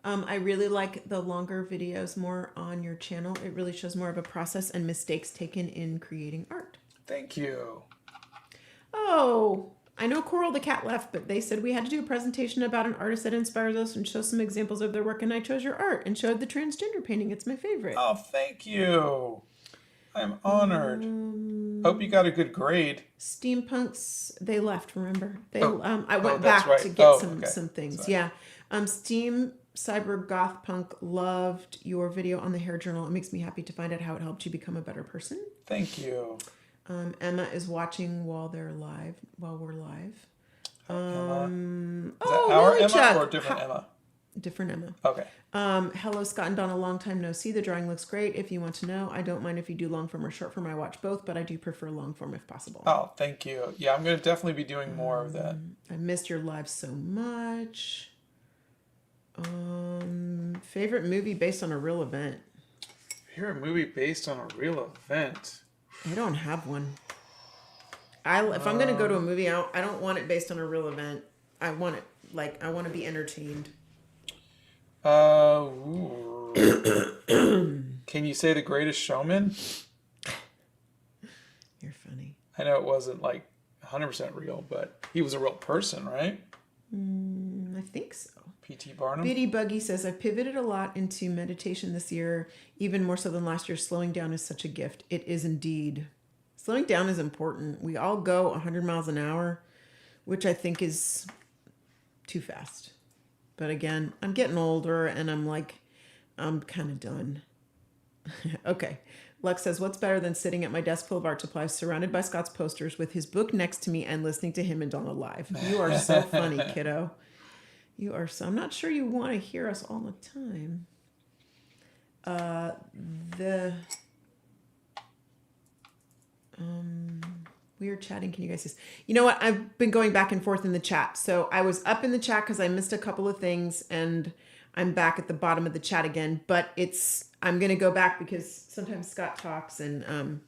I really like the longer videos more on your channel. It really shows more of a process and mistakes taken in creating art. Thank you. Oh, I know Coral the cat left, but they said we had to do a presentation about an artist that inspires us and show some examples of their work, and I chose your art and showed the transgender painting. It's my favorite. Oh, thank you. I'm honored. Hope you got a good grade. Steampunks, they left, remember? I went back to get some things. Sorry. Yeah. Steam Cyber Goth Punk loved your video on the hair journal. It makes me happy to find out how it helped you become a better person. Thank you. Emma is watching while we're live. Emma. Is that our Emma or a different Emma? Different Emma. Okay. Hello, Scott and Donna. Long time no see. The drawing looks great. If you want to know, I don't mind if you do long form or short form. I watch both, but I do prefer long form if possible. Oh, thank you. Yeah, I'm going to definitely be doing more of that. I missed your live so much. Favorite movie based on a real event? Favorite movie based on a real event? I don't have one. If I'm going to go to a movie, I don't want it based on a real event. I want it, I want to be entertained. Can Can you say The Greatest Showman? You're funny. I know it wasn't like 100% real, but he was a real person, right? I think so. P.T. Barnum? Biddy Buggy says, I've pivoted a lot into meditation this year, even more so than last year. Slowing down is such a gift. It is indeed. Slowing down is important. We all go 100 miles an hour, which I think is too fast. But again, I'm getting older and I'm kind of done. Okay. Lex says, what's better than sitting at my desk full of art supplies, surrounded by Scott's posters, with his book next to me and listening to him and Donna live? You are so funny, kiddo. You are so... I'm not sure you want to hear us all the time. We are chatting. Can you guys just... You know what? I've been going back and forth in the chat. So I was up in the chat because I missed a couple of things, and I'm back at the bottom of the chat again. But I'm going to go back because sometimes Scott talks, and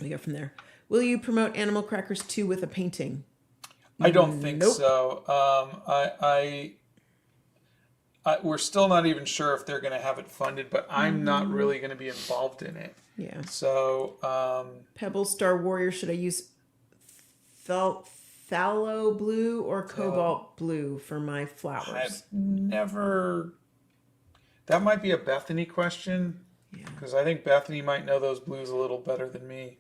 we go from there. Will you promote Animal Crackers 2 with a painting? I don't think Nope. so. We're still not even sure if they're going to have it funded, but I'm not really going to be involved in it. Yeah. So, Pebble Star Warrior, should I use phthalo blue or cobalt blue for my flowers? I've never... That might be a Bethany question, because I think Bethany might know those blues a little better than me.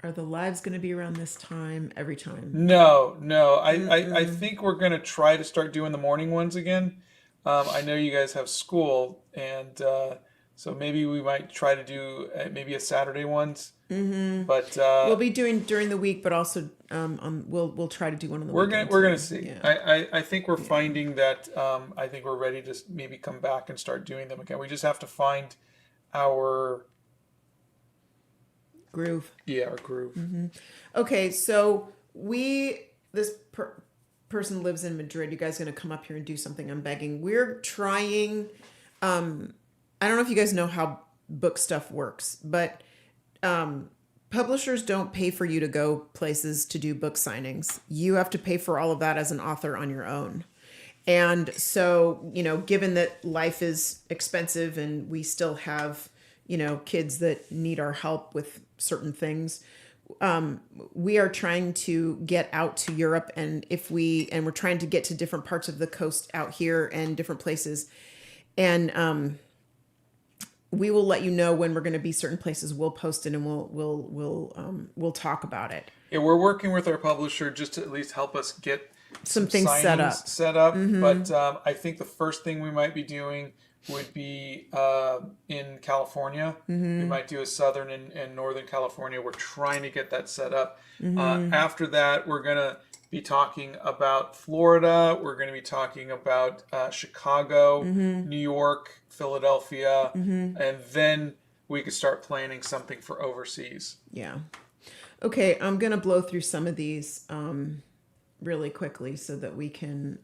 Are the lives going to be around this time every time? No. I think we're going to try to start doing the morning ones again. I know you guys have school, and so maybe we might try to do maybe a Saturday ones. Mm-hmm. But we'll be doing during the week, but also we'll try to do one on the weekend. We're gonna see. Yeah. I think we're finding that I think we're ready to maybe come back and start doing them again. We just have to find our groove. Yeah, our groove. Mm-hmm. Okay, so this person lives in Madrid. You guys are going to come up here and do something? I'm begging. We're trying. I don't know if you guys know how book stuff works, but publishers don't pay for you to go places to do book signings. You have to pay for all of that as an author on your own. And so, given that life is expensive and we still have, kids that need our help with certain things, we are trying to get out to Europe, and we're trying to get to different parts of the coast out here and different places. And we will let you know when we're going to be certain places. We'll post it and we'll talk about it. Yeah, we're working with our publisher just to at least help us get some things set up. Mm-hmm. But I think the first thing we might be doing would be in California. Mm-hmm. We might do a Southern and Northern California. We're trying to get that set up. Mm-hmm. After that, we're going to be talking about Florida. We're going to be talking about Chicago, mm-hmm. New York, Philadelphia, mm-hmm. and then we could start planning something for overseas. Yeah. Okay, I'm going to blow through some of these really quickly so that we can...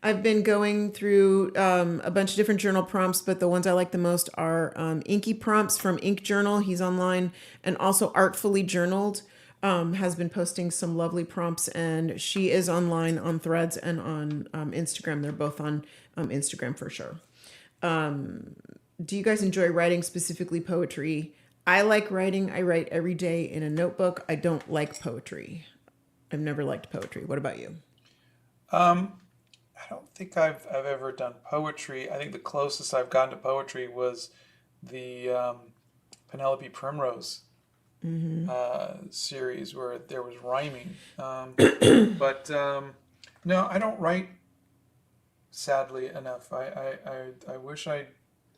I've been going through a bunch of different journal prompts, but the ones I like the most are Inky Prompts from Ink Journal. He's online, and also Artfully Journaled has been posting some lovely prompts, and she is online on Threads and on Instagram. They're both on Instagram for sure. Do you guys enjoy writing, specifically poetry? I like writing. I write every day in a notebook. I don't like poetry. I've never liked poetry. What about you? I don't think I've ever done poetry. I think the closest I've gotten to poetry was the Penelope Primrose series where there was rhyming. But no, I don't write, sadly enough. I wish I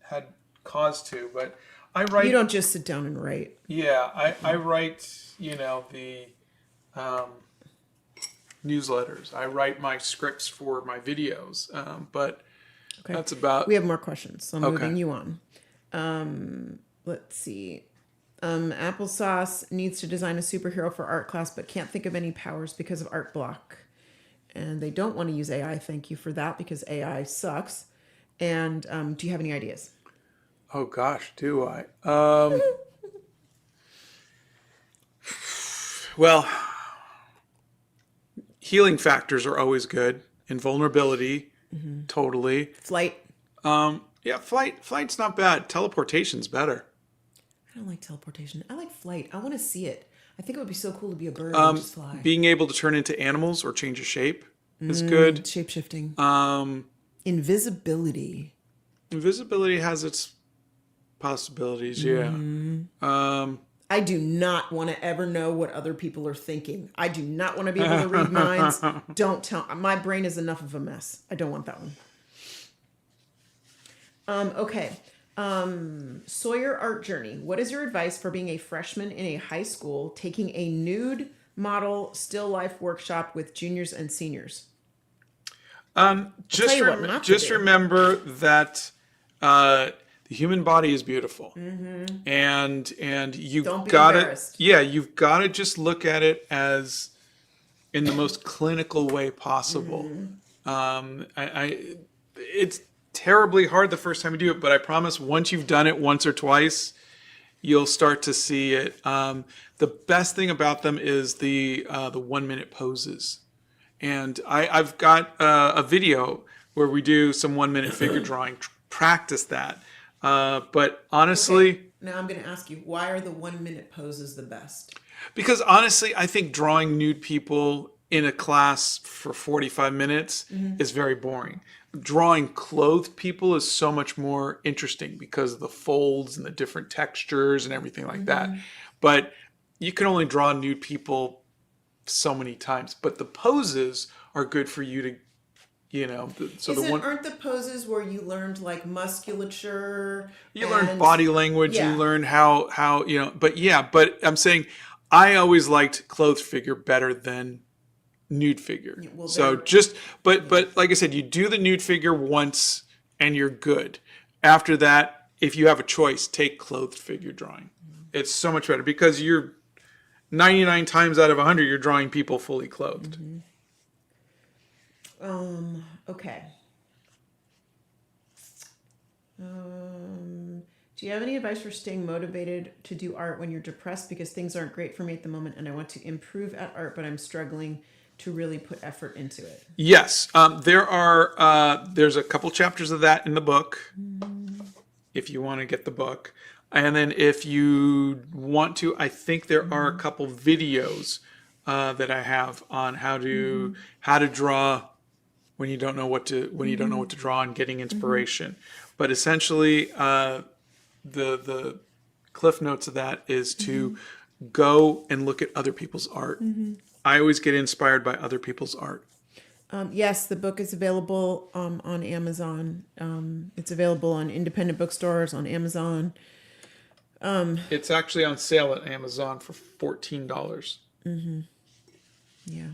had cause to, but I write. You don't just sit down and write. Yeah, I write, the newsletters. I write my scripts for my videos, but that's about... We have more questions, so I'm moving you on. Let's see. Applesauce needs to design a superhero for art class, but can't think of any powers because of art block. And they don't want to use AI. Thank you for that, because AI sucks. And do you have any ideas? Oh gosh, do I? Well, healing factors are always good. Invulnerability, totally. Flight. Yeah, flight's not bad. Teleportation's better. I don't like teleportation. I like flight. I want to see it. I think it would be so cool to be a bird and just fly. Being able to turn into animals or change a shape is good. Shape-shifting. Um, Invisibility. Invisibility has its possibilities, yeah. I do not want to ever know what other people are thinking. I do not want to be able to read minds. Don't tell. My brain is enough of a mess. I don't want that one. Okay. Sawyer Art Journey. What is your advice for being a freshman in a high school taking a nude model still life workshop with juniors and seniors? Just remember that the human body is beautiful, and you've got to you've got to just look at it as in the most clinical way possible. It's terribly hard the first time you do it, but I promise once you've done it once or twice, you'll start to see it. The best thing about them is the 1 minute poses. And I've got a video where we do some 1 minute figure drawing, practice that. But honestly... Okay. Now I'm going to ask you, why are the 1 minute poses the best? Because honestly, I think drawing nude people in a class for 45 minutes is very boring. Drawing clothed people is so much more interesting because of the folds and the different textures and everything like that. But you can only draw nude people so many times. But the poses are good for you to, aren't the poses where you learned like musculature? You learn body language. Yeah. You learn how. But I'm saying I always liked clothed figure better than nude figure. Well, but like I said, you do the nude figure once and you're good. After that, if you have a choice, take clothed figure drawing. It's so much better because you're 99 times out of 100 you're drawing people fully clothed. Okay. Do you have any advice for staying motivated to do art when you're depressed? Because things aren't great for me at the moment and I want to improve at art, but I'm struggling to really put effort into it. Yes. There's a couple chapters of that in the book, if you want to get the book. And then if you want to, I think there are a couple videos that I have on how to draw when you don't know what to draw and getting inspiration. But essentially, the cliff notes of that is to go and look at other people's art. I always get inspired by other people's art. Yes, the book is available on Amazon. It's available on independent bookstores, on Amazon. It's actually on sale at Amazon for $14. Yeah.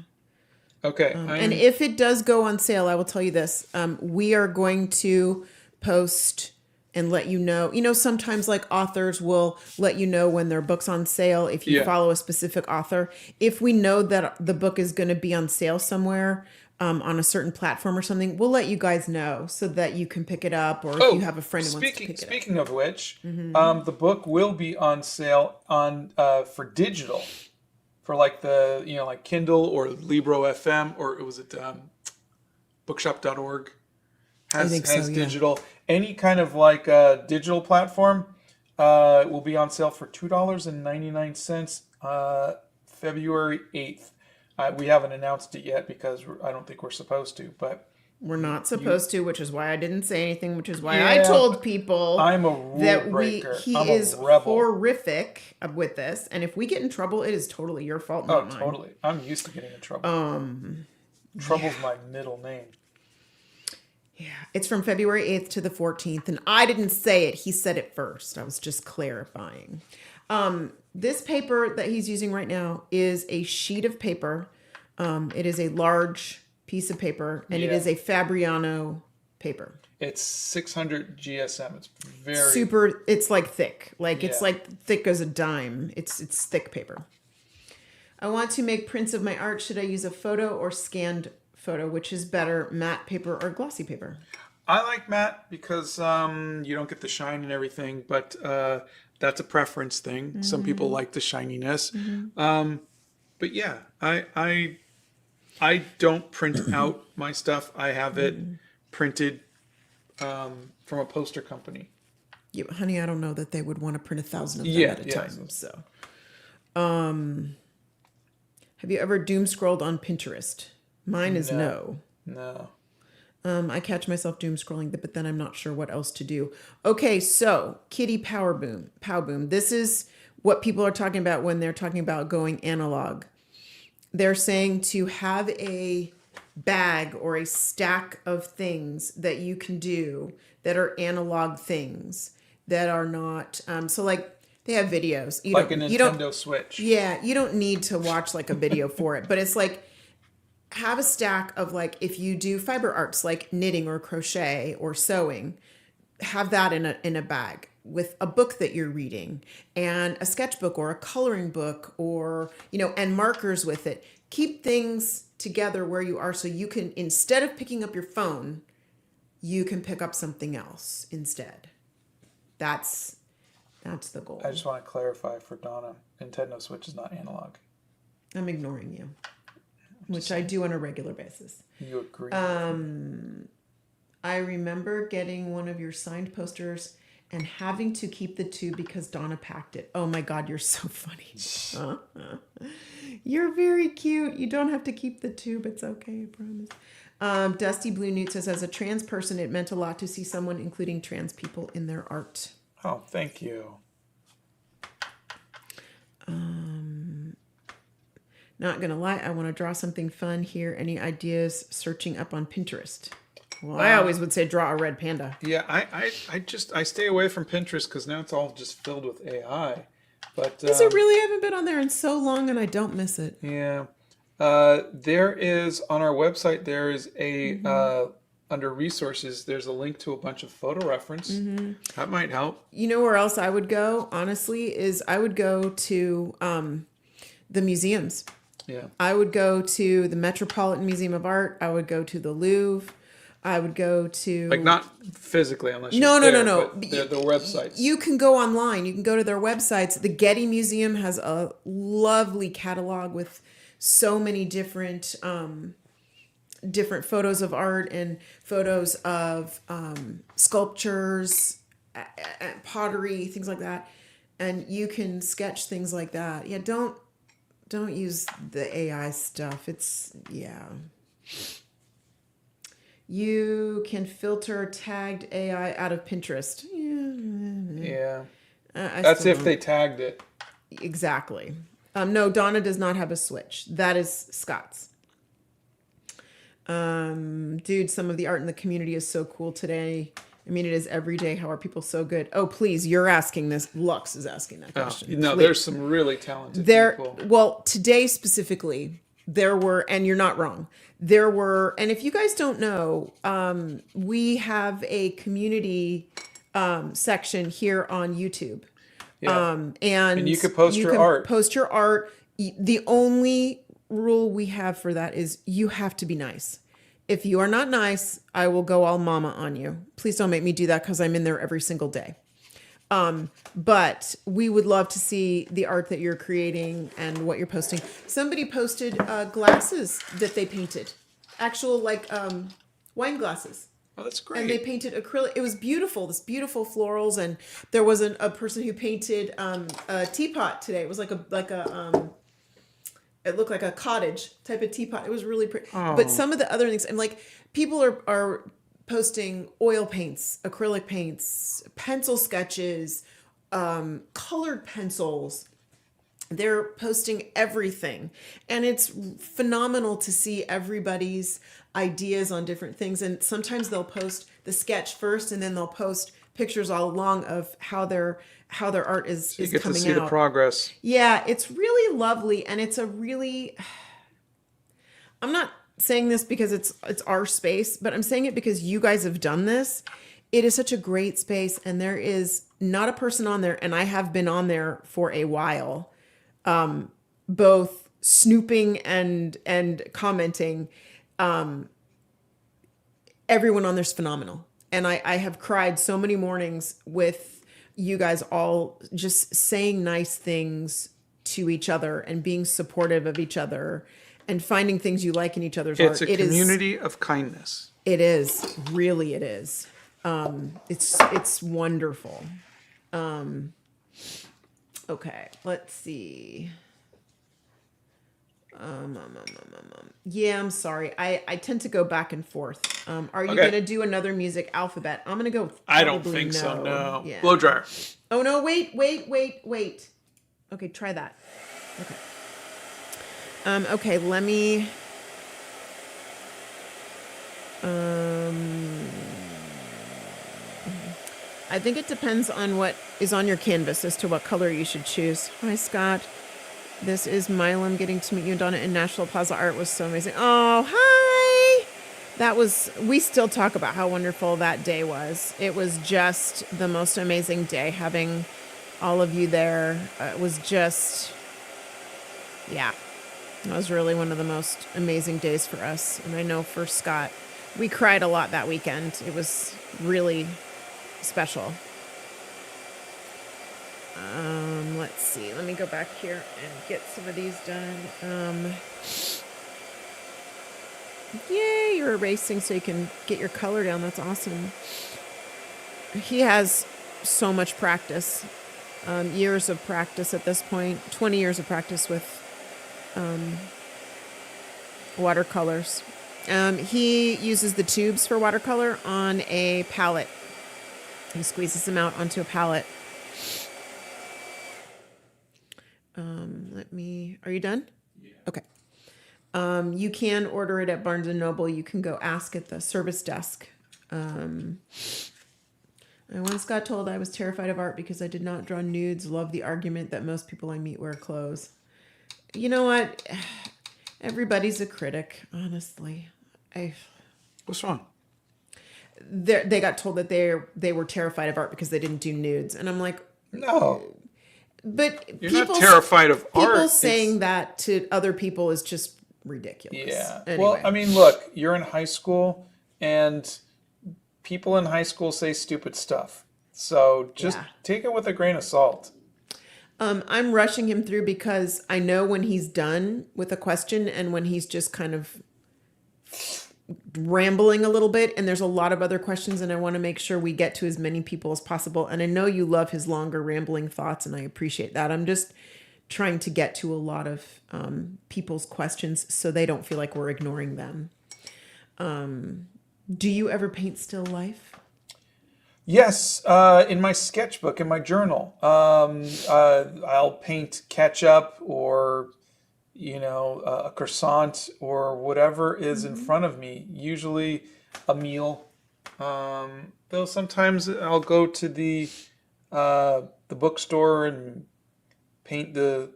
Okay. And if it does go on sale, I will tell you this. We are going to post and let you know. Sometimes like authors will let you know when their book's on sale if you follow a specific author. If we know that the book is going to be on sale somewhere on a certain platform or something, we'll let you guys know so that you can pick it up, or if you have a friend who wants to pick it up. Speaking of which, the book will be on sale for digital, for like the like Kindle or Libro FM, or was it bookshop.org has digital. Any kind of like digital platform will be on sale for $2.99 February 8th. We haven't announced it yet because I don't think we're supposed to, but we're not supposed to, which is why I didn't say anything, which is why I told people I'm a rule breaker. He is horrific with this, and if we get in trouble, it is totally your fault, not mine. Totally. I'm used to getting in trouble. Trouble's my middle name. Yeah, it's from February 8th to the 14th, and I didn't say it. He said it first. I was just clarifying. This paper that he's using right now is a sheet of paper. It is a large piece of paper, and it is a Fabriano paper. It's 600 GSM. It's very... super, it's like thick. It's like thick as a dime. It's thick paper. I want to make prints of my art. Should I use a photo or scanned photo? Which is better, matte paper or glossy paper? I like matte because you don't get the shine and everything, but that's a preference thing. Some people like the shininess. But yeah, I I don't print out my stuff. I have it printed from a poster company. Yeah, honey, I don't know that they would want to print 1,000 of them Yeah, at a yeah. time. So, have you ever doom scrolled on Pinterest? Mine is no. No. I catch myself doom scrolling, but then I'm not sure what else to do. Okay, so Kitty Pow Boom. This is what people are talking about when they're talking about going analog. They're saying to have a bag or a stack of things that you can do that are analog things that are not. So like they have videos. Like a Nintendo Switch. Yeah, you don't need to watch like a video for it, but it's like have a stack of like if you do fiber arts like knitting or crochet or sewing, have that in a bag with a book that you're reading and a sketchbook or a coloring book or and markers with it. Keep things together where you are so you can, instead of picking up your phone, you can pick up something else instead. That's the goal. I just want to clarify for Donna, Nintendo Switch is not analog. I'm ignoring you, which I do on a regular basis. You agree? I remember getting one of your signed posters and having to keep the tube because Donna packed it. Oh my God, you're so funny. You're very cute. You don't have to keep the tube. It's okay, I promise. Dusty Blue Newt says, as a trans person, it meant a lot to see someone including trans people in their art. Oh, thank you. Not gonna lie, I want to draw something fun here. Any ideas searching up on Pinterest? Well, I always would say draw a red panda. Yeah, I stay away from Pinterest because now it's all just filled with AI. But Is it really? I haven't been on there in so long and I don't miss it. Yeah. There is, on our website, there is a, under resources, there's a link to a bunch of photo reference. That might help. You know where else I would go, honestly, is I would go to the museums. Yeah. I would go to the Metropolitan Museum of Art. I would go to the Louvre. I would go to... Like not physically unless you're No. They're the websites. You can go online. You can go to their websites. The Getty Museum has a lovely catalog with so many different photos of art and photos of sculptures, pottery, things like that. And you can sketch things like that. Yeah, don't use the AI stuff. You can filter tagged AI out of Pinterest. Yeah. That's if they tagged it. Exactly. No, Donna does not have a Switch. That is Scott's. Dude, some of the art in the community is so cool today. I mean, it is every day. How are people so good? Oh, please, you're asking this. Lux is asking that question. No, please. There's some really talented people. Well, today specifically, there were, and you're not wrong, there were, and if you guys don't know, we have a community section here on YouTube. Yeah. And you can post your art. Post your art. The only rule we have for that is you have to be nice. If you are not nice, I will go all mama on you. Please don't make me do that because I'm in there every single day. But we would love to see the art that you're creating and what you're posting. Somebody posted glasses that they painted. Actual wine glasses. Oh, that's great. And they painted acrylic. It was beautiful. This beautiful florals. And there was a person who painted a teapot today. It was it looked like a cottage type of teapot. It was really pretty. Oh. But some of the other things, and like people are posting oil paints, acrylic paints, pencil sketches, colored pencils. They're posting everything. And it's phenomenal to see everybody's ideas on different things. And sometimes they'll post the sketch first and then they'll post pictures all along of how their art is so you get coming to see out. The progress. Yeah, it's really lovely, and it's a really. I'm not saying this because it's our space, but I'm saying it because you guys have done this. It is such a great space, and there is not a person on there, and I have been on there for a while, both snooping and commenting. Everyone on there's phenomenal. And I have cried so many mornings with you guys all just saying nice things to each other and being supportive of each other and finding things you like in each other's It's art. a community of kindness. It is. Really, it is. It's wonderful. Okay, let's see. Yeah, I'm sorry. I tend to go back and forth. Are you Okay. going to do another music alphabet? I'm going to go. I don't probably think so, no. Yeah. Blow dryer. Oh, no, wait. Okay, try that. Okay, let me... I think it depends on what is on your canvas as to what color you should choose. Hi, Scott. This is Milam getting to meet you and Donna in Nashville. Plaza Art was so amazing. Oh, hi! We still talk about how wonderful that day was. It was just the most amazing day having all of you there. It was just, yeah. It was really one of the most amazing days for us. And I know for Scott, we cried a lot that weekend. It was really special. Let's see. Let me go back here and get some of these done. Yay, you're erasing so you can get your color down. That's awesome. He has so much practice. Years of practice at this point. 20 years of practice with watercolors. He uses the tubes for watercolor on a palette. He squeezes them out onto a palette. Are you done? Yeah. Okay. You can order it at Barnes & Noble. You can go ask at the service desk. I once got told I was terrified of art because I did not draw nudes. Love the argument that most people I meet wear clothes. You know what? Everybody's a critic, honestly. What's wrong? They got told that they were terrified of art because they didn't do nudes. And I'm like, No. But You're not terrified of art. People saying that to other people is just ridiculous. Yeah. Anyway. Well, I mean, look, you're in high school and people in high school say stupid stuff. So just take it with a grain of salt. I'm rushing him through because I know when he's done with a question and when he's just kind of rambling a little bit, and there's a lot of other questions, and I want to make sure we get to as many people as possible. And I know you love his longer rambling thoughts, and I appreciate that. I'm just trying to get to a lot of people's questions so they don't feel like we're ignoring them. Do you ever paint still life? Yes, in my sketchbook, in my journal, I'll paint ketchup or a croissant or whatever is in front of me. Usually a meal. Though sometimes I'll go to the bookstore and paint the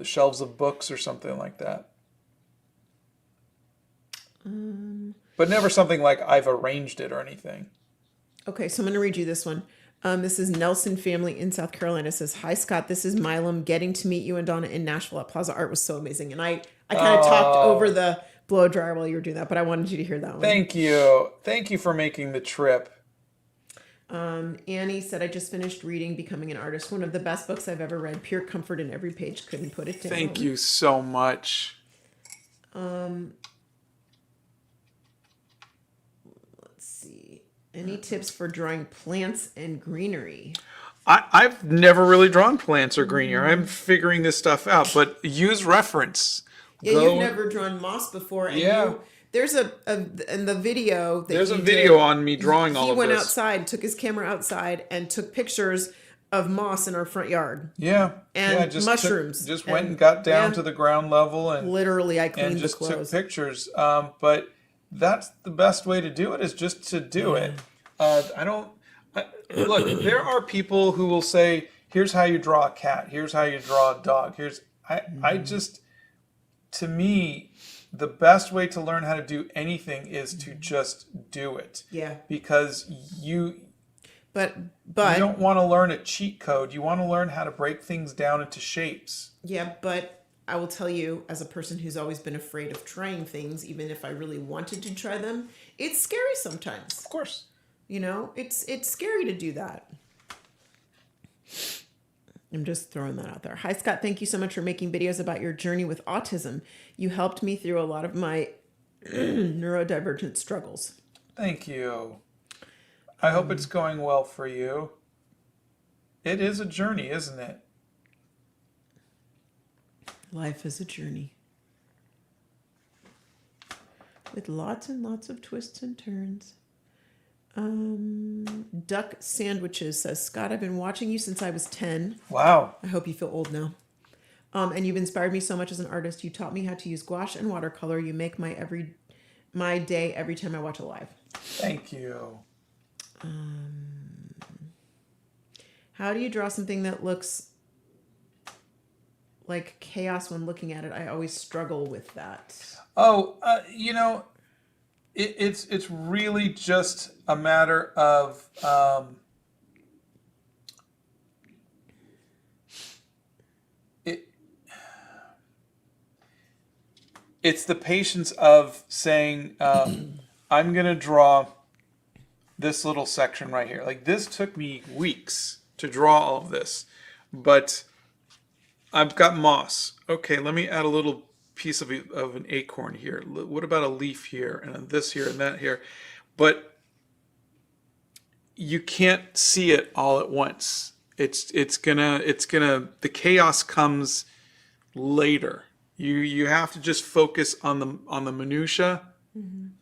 shelves of books or something like that. But never something like I've arranged it or anything. Okay, so I'm going to read you this one. This is Nelson Family in South Carolina. It says, "Hi, Scott. This is Milam. Getting to meet you and Donna in Nashville at Plaza Art was so amazing." And I kind of talked over the blow dryer while you were doing that, but I wanted you to hear that one. Thank you. Thank you for making the trip. Annie said, "I just finished reading Becoming an Artist. One of the best books I've ever read. Pure comfort in every page. Couldn't put it down." Thank you so much. Let's see. Any tips for drawing plants and greenery? I've never really drawn plants or greenery. I'm figuring this stuff out, but use reference. Yeah, you've never drawn moss before. And there's in the video. There's a video on me drawing all of this. He went outside, took his camera outside, and took pictures of moss in our front yard. Yeah. And mushrooms. Just went and got down to the ground level and literally I cleaned and just the clothes. took pictures. But that's the best way to do it, is just to do it. Look, there are people who will say, "Here's how you draw a cat. Here's how you draw a dog." To me, the best way to learn how to do anything is to just do it. Yeah. Because you don't want to learn a cheat code. You want to learn how to break things down into shapes. Yeah, but I will tell you, as a person who's always been afraid of trying things, even if I really wanted to try them, it's scary sometimes. Of course. It's scary to do that. I'm just throwing that out there. Hi, Scott. Thank you so much for making videos about your journey with autism. You helped me through a lot of my neurodivergent struggles. Thank you. I hope it's going well for you. It is a journey, isn't it? Life is a journey. With lots and lots of twists and turns. Duck Sandwiches says, Scott, I've been watching you since I was 10. Wow. I hope you feel old now. And you've inspired me so much as an artist. You taught me how to use gouache and watercolor. You make my day every time I watch a live. Thank you. How do you draw something that looks like chaos when looking at it? I always struggle with that. Oh, it's really just a matter of it's the patience of saying I'm gonna draw this little section right here. Like, this took me weeks to draw all of this, but I've got moss. Okay, let me add a little piece of an acorn here. What about a leaf here, and this here, and that here? But you can't see it all at once. It's gonna the chaos comes later. You have to just focus on the minutia,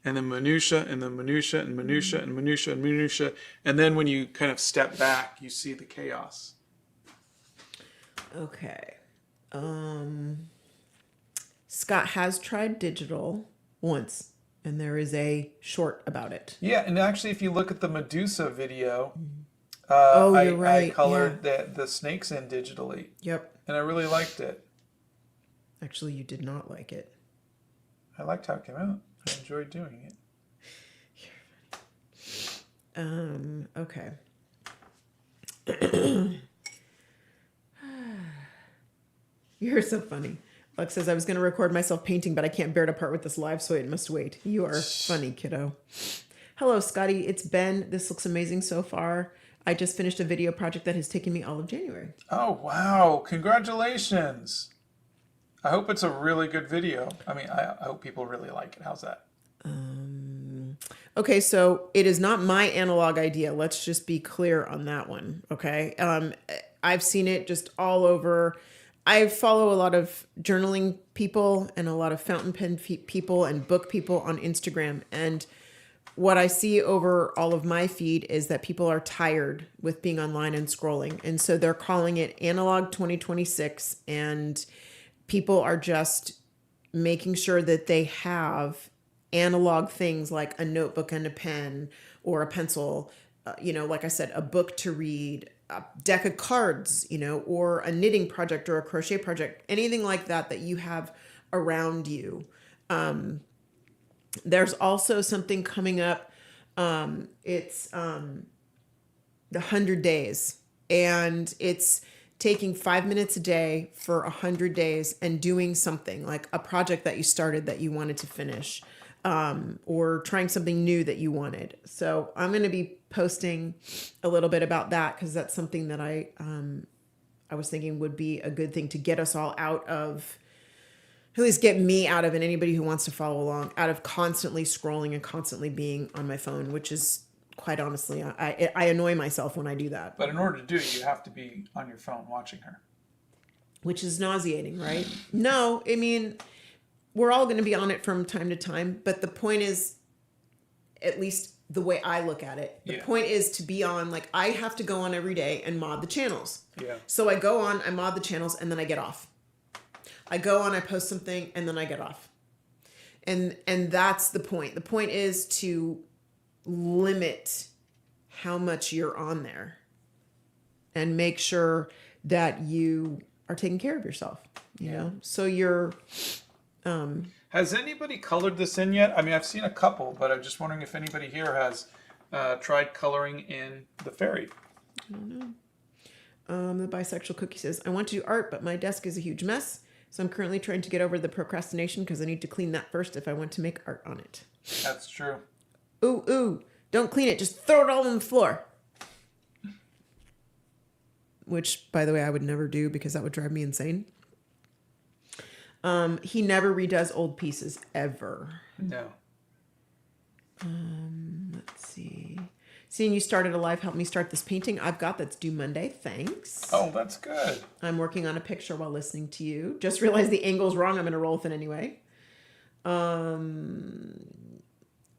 and the minutia, and the minutia, and minutia, and minutia, and minutia, and then when you kind of step back, you see the chaos. Okay. Scott has tried digital once, and there is a short about it. Yeah, and actually, if you look at the Medusa video, you're right. I colored the snakes in digitally. Yep. And I really liked it. Actually, you did not like it. I liked how it came out. I enjoyed doing it. Okay. You're so funny. Lex says, I was going to record myself painting, but I can't bear to part with this live, so it must wait. You are funny, kiddo. Hello, Scotty. It's Ben. This looks amazing so far. I just finished a video project that has taken me all of January. Oh, wow. Congratulations. I hope it's a really good video. I mean, I hope people really like it. How's that? Okay, so it is not my analog idea. Let's just be clear on that one, okay? I've seen it just all over. I follow a lot of journaling people and a lot of fountain pen people and book people on Instagram. And what I see over all of my feed is that people are tired with being online and scrolling. And so they're calling it Analog 2026. And people are just making sure that they have analog things like a notebook and a pen or a pencil, like I said, a book to read, a deck of cards, or a knitting project or a crochet project, anything like that you have around you. There's also something coming up. It's the 100 days, and it's taking 5 minutes a day for 100 days and doing something like a project that you started that you wanted to finish, or trying something new that you wanted. So I'm going to be posting a little bit about that, because that's something that I was thinking would be a good thing to get us all out of, at least get me out of, and anybody who wants to follow along, out of constantly scrolling and constantly being on my phone, which is, quite honestly, I annoy myself when I do that. But in order to do it, you have to be on your phone watching her. Which is nauseating, right? No, I mean, we're all going to be on it from time to time. But the point is, at least the way I look at it, the point is to be on, like, I have to go on every day and mod the channels. Yeah. So I go on, I mod the channels, and then I get off. I go on, I post something, and then I get off. And that's the point. The point is to limit how much you're on there and make sure that you are taking care of yourself, you know? So you're... Has anybody colored this in yet? I mean, I've seen a couple, but I'm just wondering if anybody here has tried coloring in the fairy. I don't know. The bisexual cookie says, I want to do art, but my desk is a huge mess. So I'm currently trying to get over the procrastination because I need to clean that first if I want to make art on it. That's true. Ooh, don't clean it. Just throw it all on the floor. which, by the way, I would never do because that would drive me insane. He never redoes old pieces ever. No. Let's see. Seeing you started a live helped me start this painting I've got that's due Monday. Thanks. Oh, that's good. I'm working on a picture while listening to you. Just realized the angle's wrong. I'm going to roll with it anyway.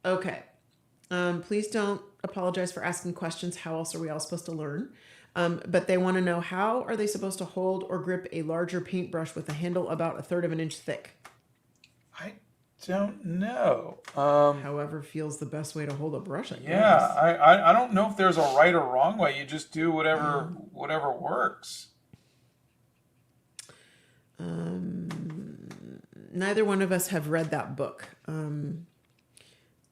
Okay. Please don't apologize for asking questions. How else are we all supposed to learn? But they want to know, how are they supposed to hold or grip a larger paintbrush with a handle about 1/3 of an inch thick? I don't know. However feels the best way to hold a brush, I guess. Yeah, I don't know if there's a right or wrong way. You just do whatever works. Neither one of us have read that book.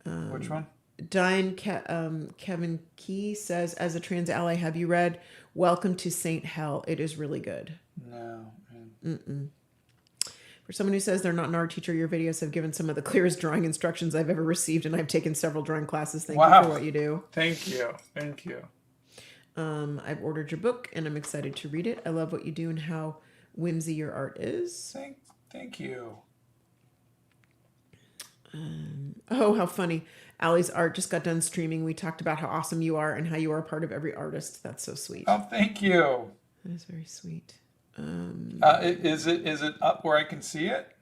Which one? Kevin Key says, as a trans ally, have you read Welcome to Saint Hell? It is really good. No. For someone who says they're not an art teacher, your videos have given some of the clearest drawing instructions I've ever received, and I've taken several drawing classes. Thank you for what you do. Thank you. I've ordered your book, and I'm excited to read it. I love what you do and how whimsy your art is. Thank you. Oh, how funny. Allie's art just got done streaming. We talked about how awesome you are and how you are a part of every artist. That's so sweet. Oh, thank you. That is very sweet. Is it up where I can see it?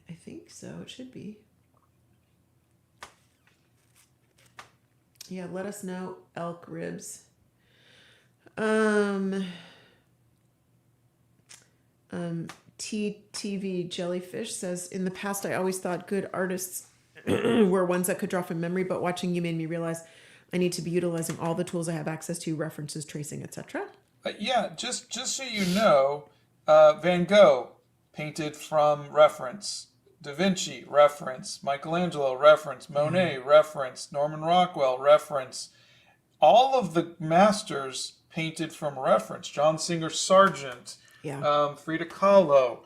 I think so. It should be. Yeah, let us know, elk ribs. TTV Jellyfish says, in the past, I always thought good artists were ones that could draw from memory, but watching you made me realize I need to be utilizing all the tools I have access to, references, tracing, etc. Yeah, just so you know, Van Gogh painted from reference. Da Vinci, reference. Michelangelo, reference. Monet, reference. Norman Rockwell, reference. All of the masters painted from reference. John Singer Sargent, Frida Kahlo.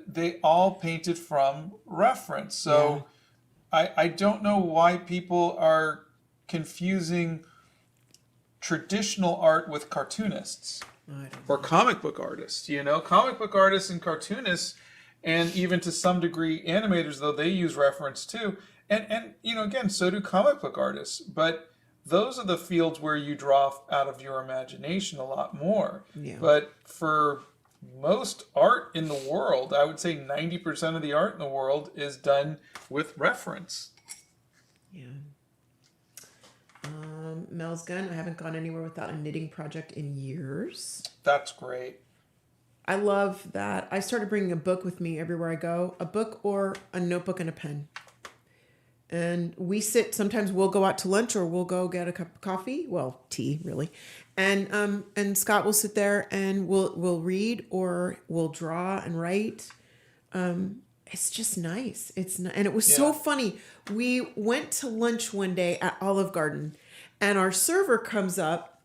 They all painted from reference. So I don't know why people are confusing traditional art with cartoonists or comic book artists. Comic book artists and cartoonists, and even to some degree animators, though, they use reference too. And again, so do comic book artists. But those are the fields where you draw out of your imagination a lot more. Yeah. But for most art in the world, I would say 90% of the art in the world is done with reference. Yeah. Mel's Gun, I haven't gone anywhere without a knitting project in years. That's great. I love that. I started bringing a book with me everywhere I go, a book or a notebook and a pen. And we sit, sometimes we'll go out to lunch or we'll go get a cup of coffee. Well, tea, really. And Scott will sit there and we'll read or we'll draw and write. It's just nice. And it was so funny. We went to lunch one day at Olive Garden and our server comes up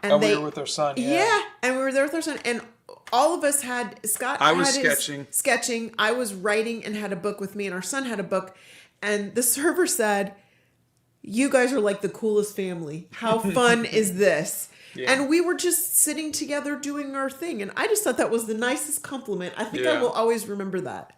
and we were with our son. Yeah. And we were there with our son, and all of us I was sketching. I was writing and had a book with me, and our son had a book. And the server said, you guys are like the coolest family. How fun is this? Yeah. And we were just sitting together doing our thing. And I just thought that was the nicest compliment. I think I will always remember that.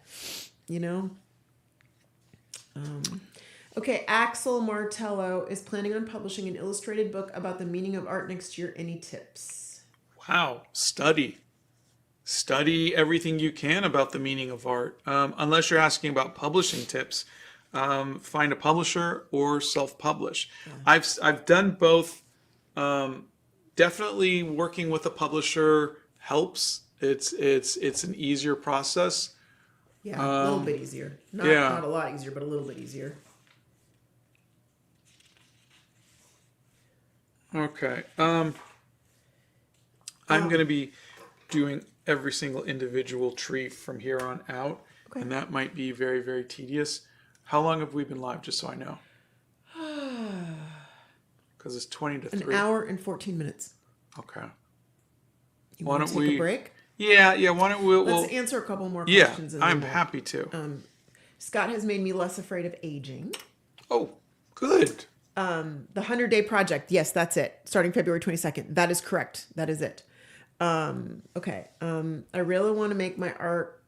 Okay, Axel Martello is planning on publishing an illustrated book about the meaning of art next year. Any tips? Wow. Study everything you can about the meaning of art. Unless you're asking about publishing tips. Find a publisher or self-publish. Yeah. I've done both. Definitely working with a publisher helps. It's an easier process. Yeah, a little bit easier. Not a lot easier, but a little bit easier. Okay. I'm going to be doing every single individual tree from here on out, and that might be very, very tedious. How long have we been live, just so I know? Because it's 20 to 3. An hour and 14 minutes. Okay. You want to take a break? Yeah. Why don't we? Let's answer a couple more questions. Yeah, I'm happy to. Scott has made me less afraid of aging. Oh, good. The 100-day project. Yes, that's it. Starting February 22nd. That is correct. That is it. Okay. I really want to make my art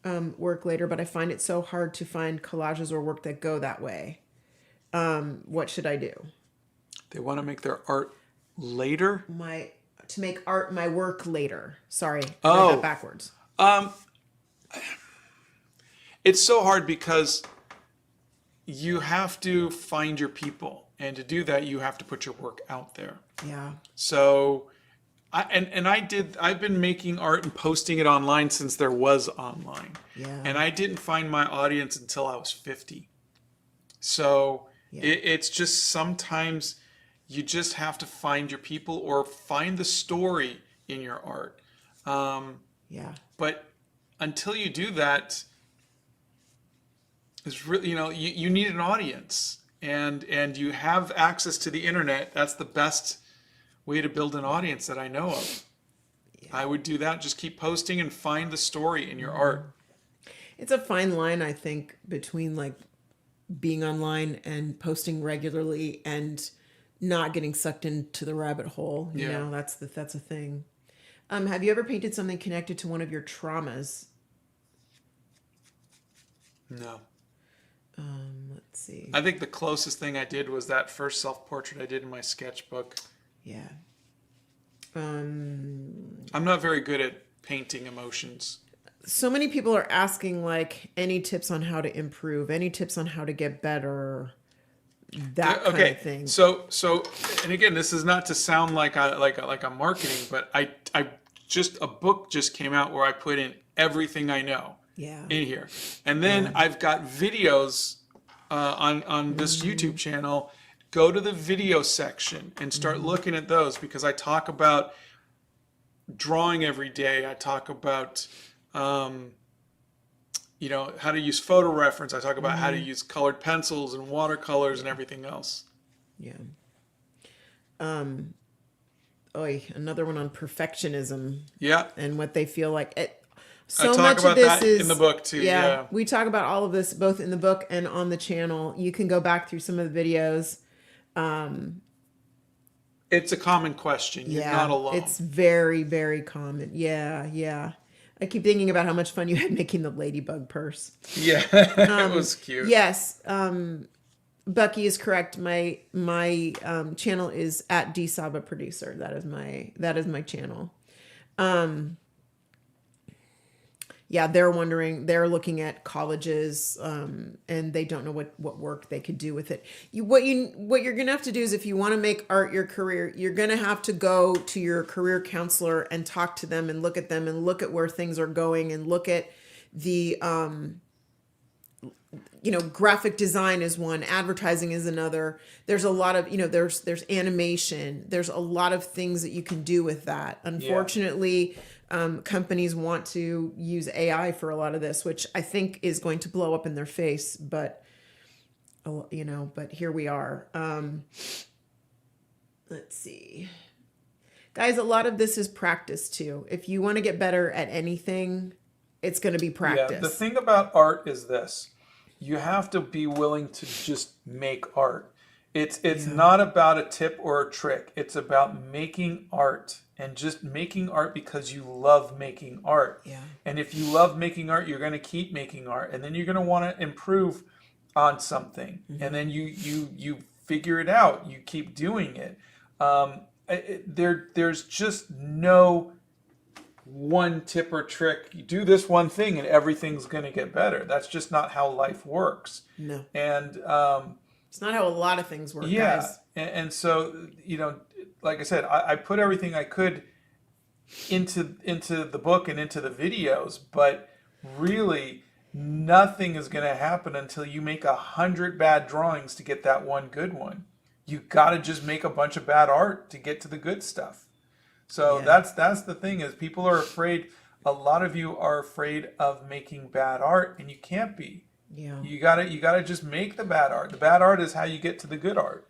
work later, but I find it so hard to find collages or work that go that way. What should I do? They want to make their art later? To make art my work later. Sorry. I read that backwards. It's so hard because you have to find your people. And to do that, you have to put your work out there. Yeah. So, I've been making art and posting it online since there was online. Yeah. And I didn't find my audience until I was 50. So it's just sometimes you just have to find your people or find the story in your art. But until you do that, it's really, you need an audience. And you have access to the internet. That's the best way to build an audience that I know of. Yeah. I would do that. Just keep posting and find the story in your art. It's a fine line, I think, between like being online and posting regularly and not getting sucked into the rabbit hole. You know, that's a thing. Have you ever painted something connected to one of your traumas? No. Let's see. I think the closest thing I did was that first self-portrait I did in my sketchbook. Yeah. I'm not very good at painting emotions. So many people are asking, like, any tips on how to improve, any tips on how to get better, that kind of thing. So, and again, this is not to sound like I'm marketing, but I just, a book just came out where I put in everything I know. In here, and then I've got videos on this YouTube channel. Go to the video section and start looking at those, because I talk about drawing every day. I talk about how to use photo reference. I talk about how to use colored pencils and watercolors and everything else. Another one on perfectionism. And what they feel like. So I talk about that in the book too. Yeah, we talk about all of this both in the book and on the channel. You can go back through some of the videos. It's a common question. You're not alone. It's very, very common. Yeah. I keep thinking about how much fun you had making the ladybug purse. Yeah, it was cute. Yes, Bucky is correct. My channel is at @dsaba producer. That is my channel. They're wondering, they're looking at colleges, and they don't know what work they could do with it. What you're going to have to do is, if you want to make art your career, you're going to have to go to your career counselor and talk to them and look at them and look at where things are going and look at the, graphic design is one, advertising is another. There's a lot of, there's animation. There's a lot of things that you can do with that. Unfortunately, companies want to use AI for a lot of this, which I think is going to blow up in their face. But here we are. Let's see. Guys, a lot of this is practice too. If you want to get better at anything, it's going to be practice. Yeah, the thing about art is this. You have to be willing to just make art. It's not about a tip or a trick. It's about making art, and just making art because you love making art. Yeah. And if you love making art, you're going to keep making art, and then you're going to want to improve on something. And then you figure it out. You keep doing it. There's just no one tip or trick. You do this one thing and everything's going to get better. That's just not how life works. No. And it's not how a lot of things work, yeah. guys. And so, like I said, I put everything I could into the book and into the videos, but really nothing is going to happen until you make 100 bad drawings to get that one good one. You got to just make a bunch of bad art to get to the good stuff. So that's the thing, is people are afraid. A lot of you are afraid of making bad art, and you can't be. Yeah. You gotta just make the bad art. The bad art is how you get to the good art.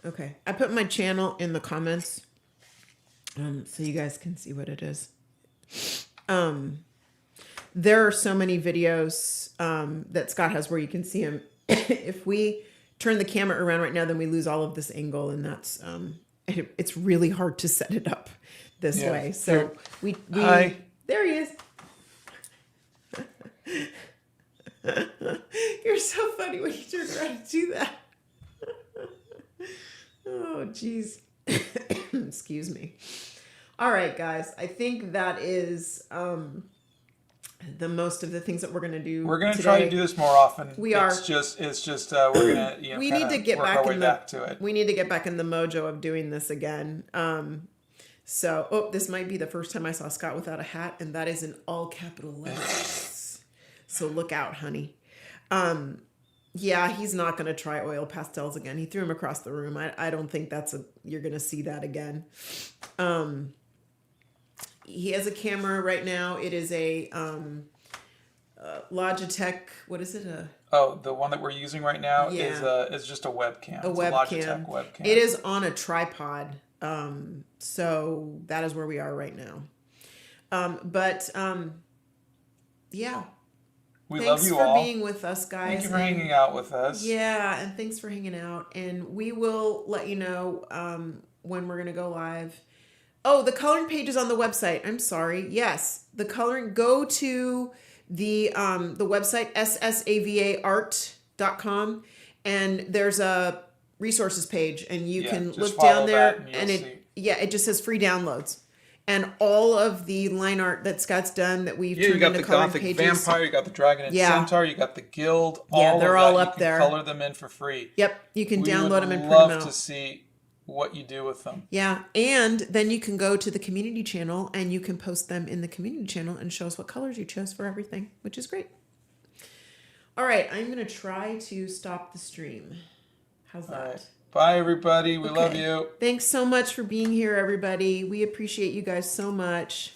Okay. I put my channel in the comments, so you guys can see what it is. There are so many videos that Scott has where you can see him if we turn the camera around right now, then we lose all of this angle, and that's it's really hard to set it up this way. So we Hi. There he is. You're so funny when you turn around to do that. Oh, geez. Excuse me. All right, guys. I think that is the most of the things that we're going to do. We're going to today. try to do this more often. We are. It's just we're going to we need to get back back to it. We need to get back in the mojo of doing this again. So, this might be the first time I saw Scott without a hat, and that is in all capital letters. So look out, honey. Yeah, he's not going to try oil pastels again. He threw them across the room. I don't think you're going to see that again. He has a camera right now. It is a Logitech. What is it? The one that we're using right now is just a webcam. It's a Logitech webcam. It is on a tripod. So that is where we are right now. Yeah. We love you all. Thanks for being with us, guys. Thank you for hanging out with us. Yeah, and thanks for hanging out. And we will let you know when we're going to go live. Oh, the coloring page is on the website. I'm sorry. Yes, the coloring. Go to the website, ssavaart.com, and there's a resources page, and you can look down there, and it just says free downloads. And all of the line art that Scott's done that we've turned into coloring pages. You got the Gothic Vampire, you got the Dragon and Centaur, you got the Guild. They're all up there. You can color them in for free. Yep, you can download them and print them out. We would love to see what you do with them. Yeah, and then you can go to the community channel and you can post them in the community channel and show us what colors you chose for everything, which is great. All right, I'm going to try to stop the stream. How's that? Right. Bye, everybody. We love you. Thanks so much for being here, everybody. We appreciate you guys so much.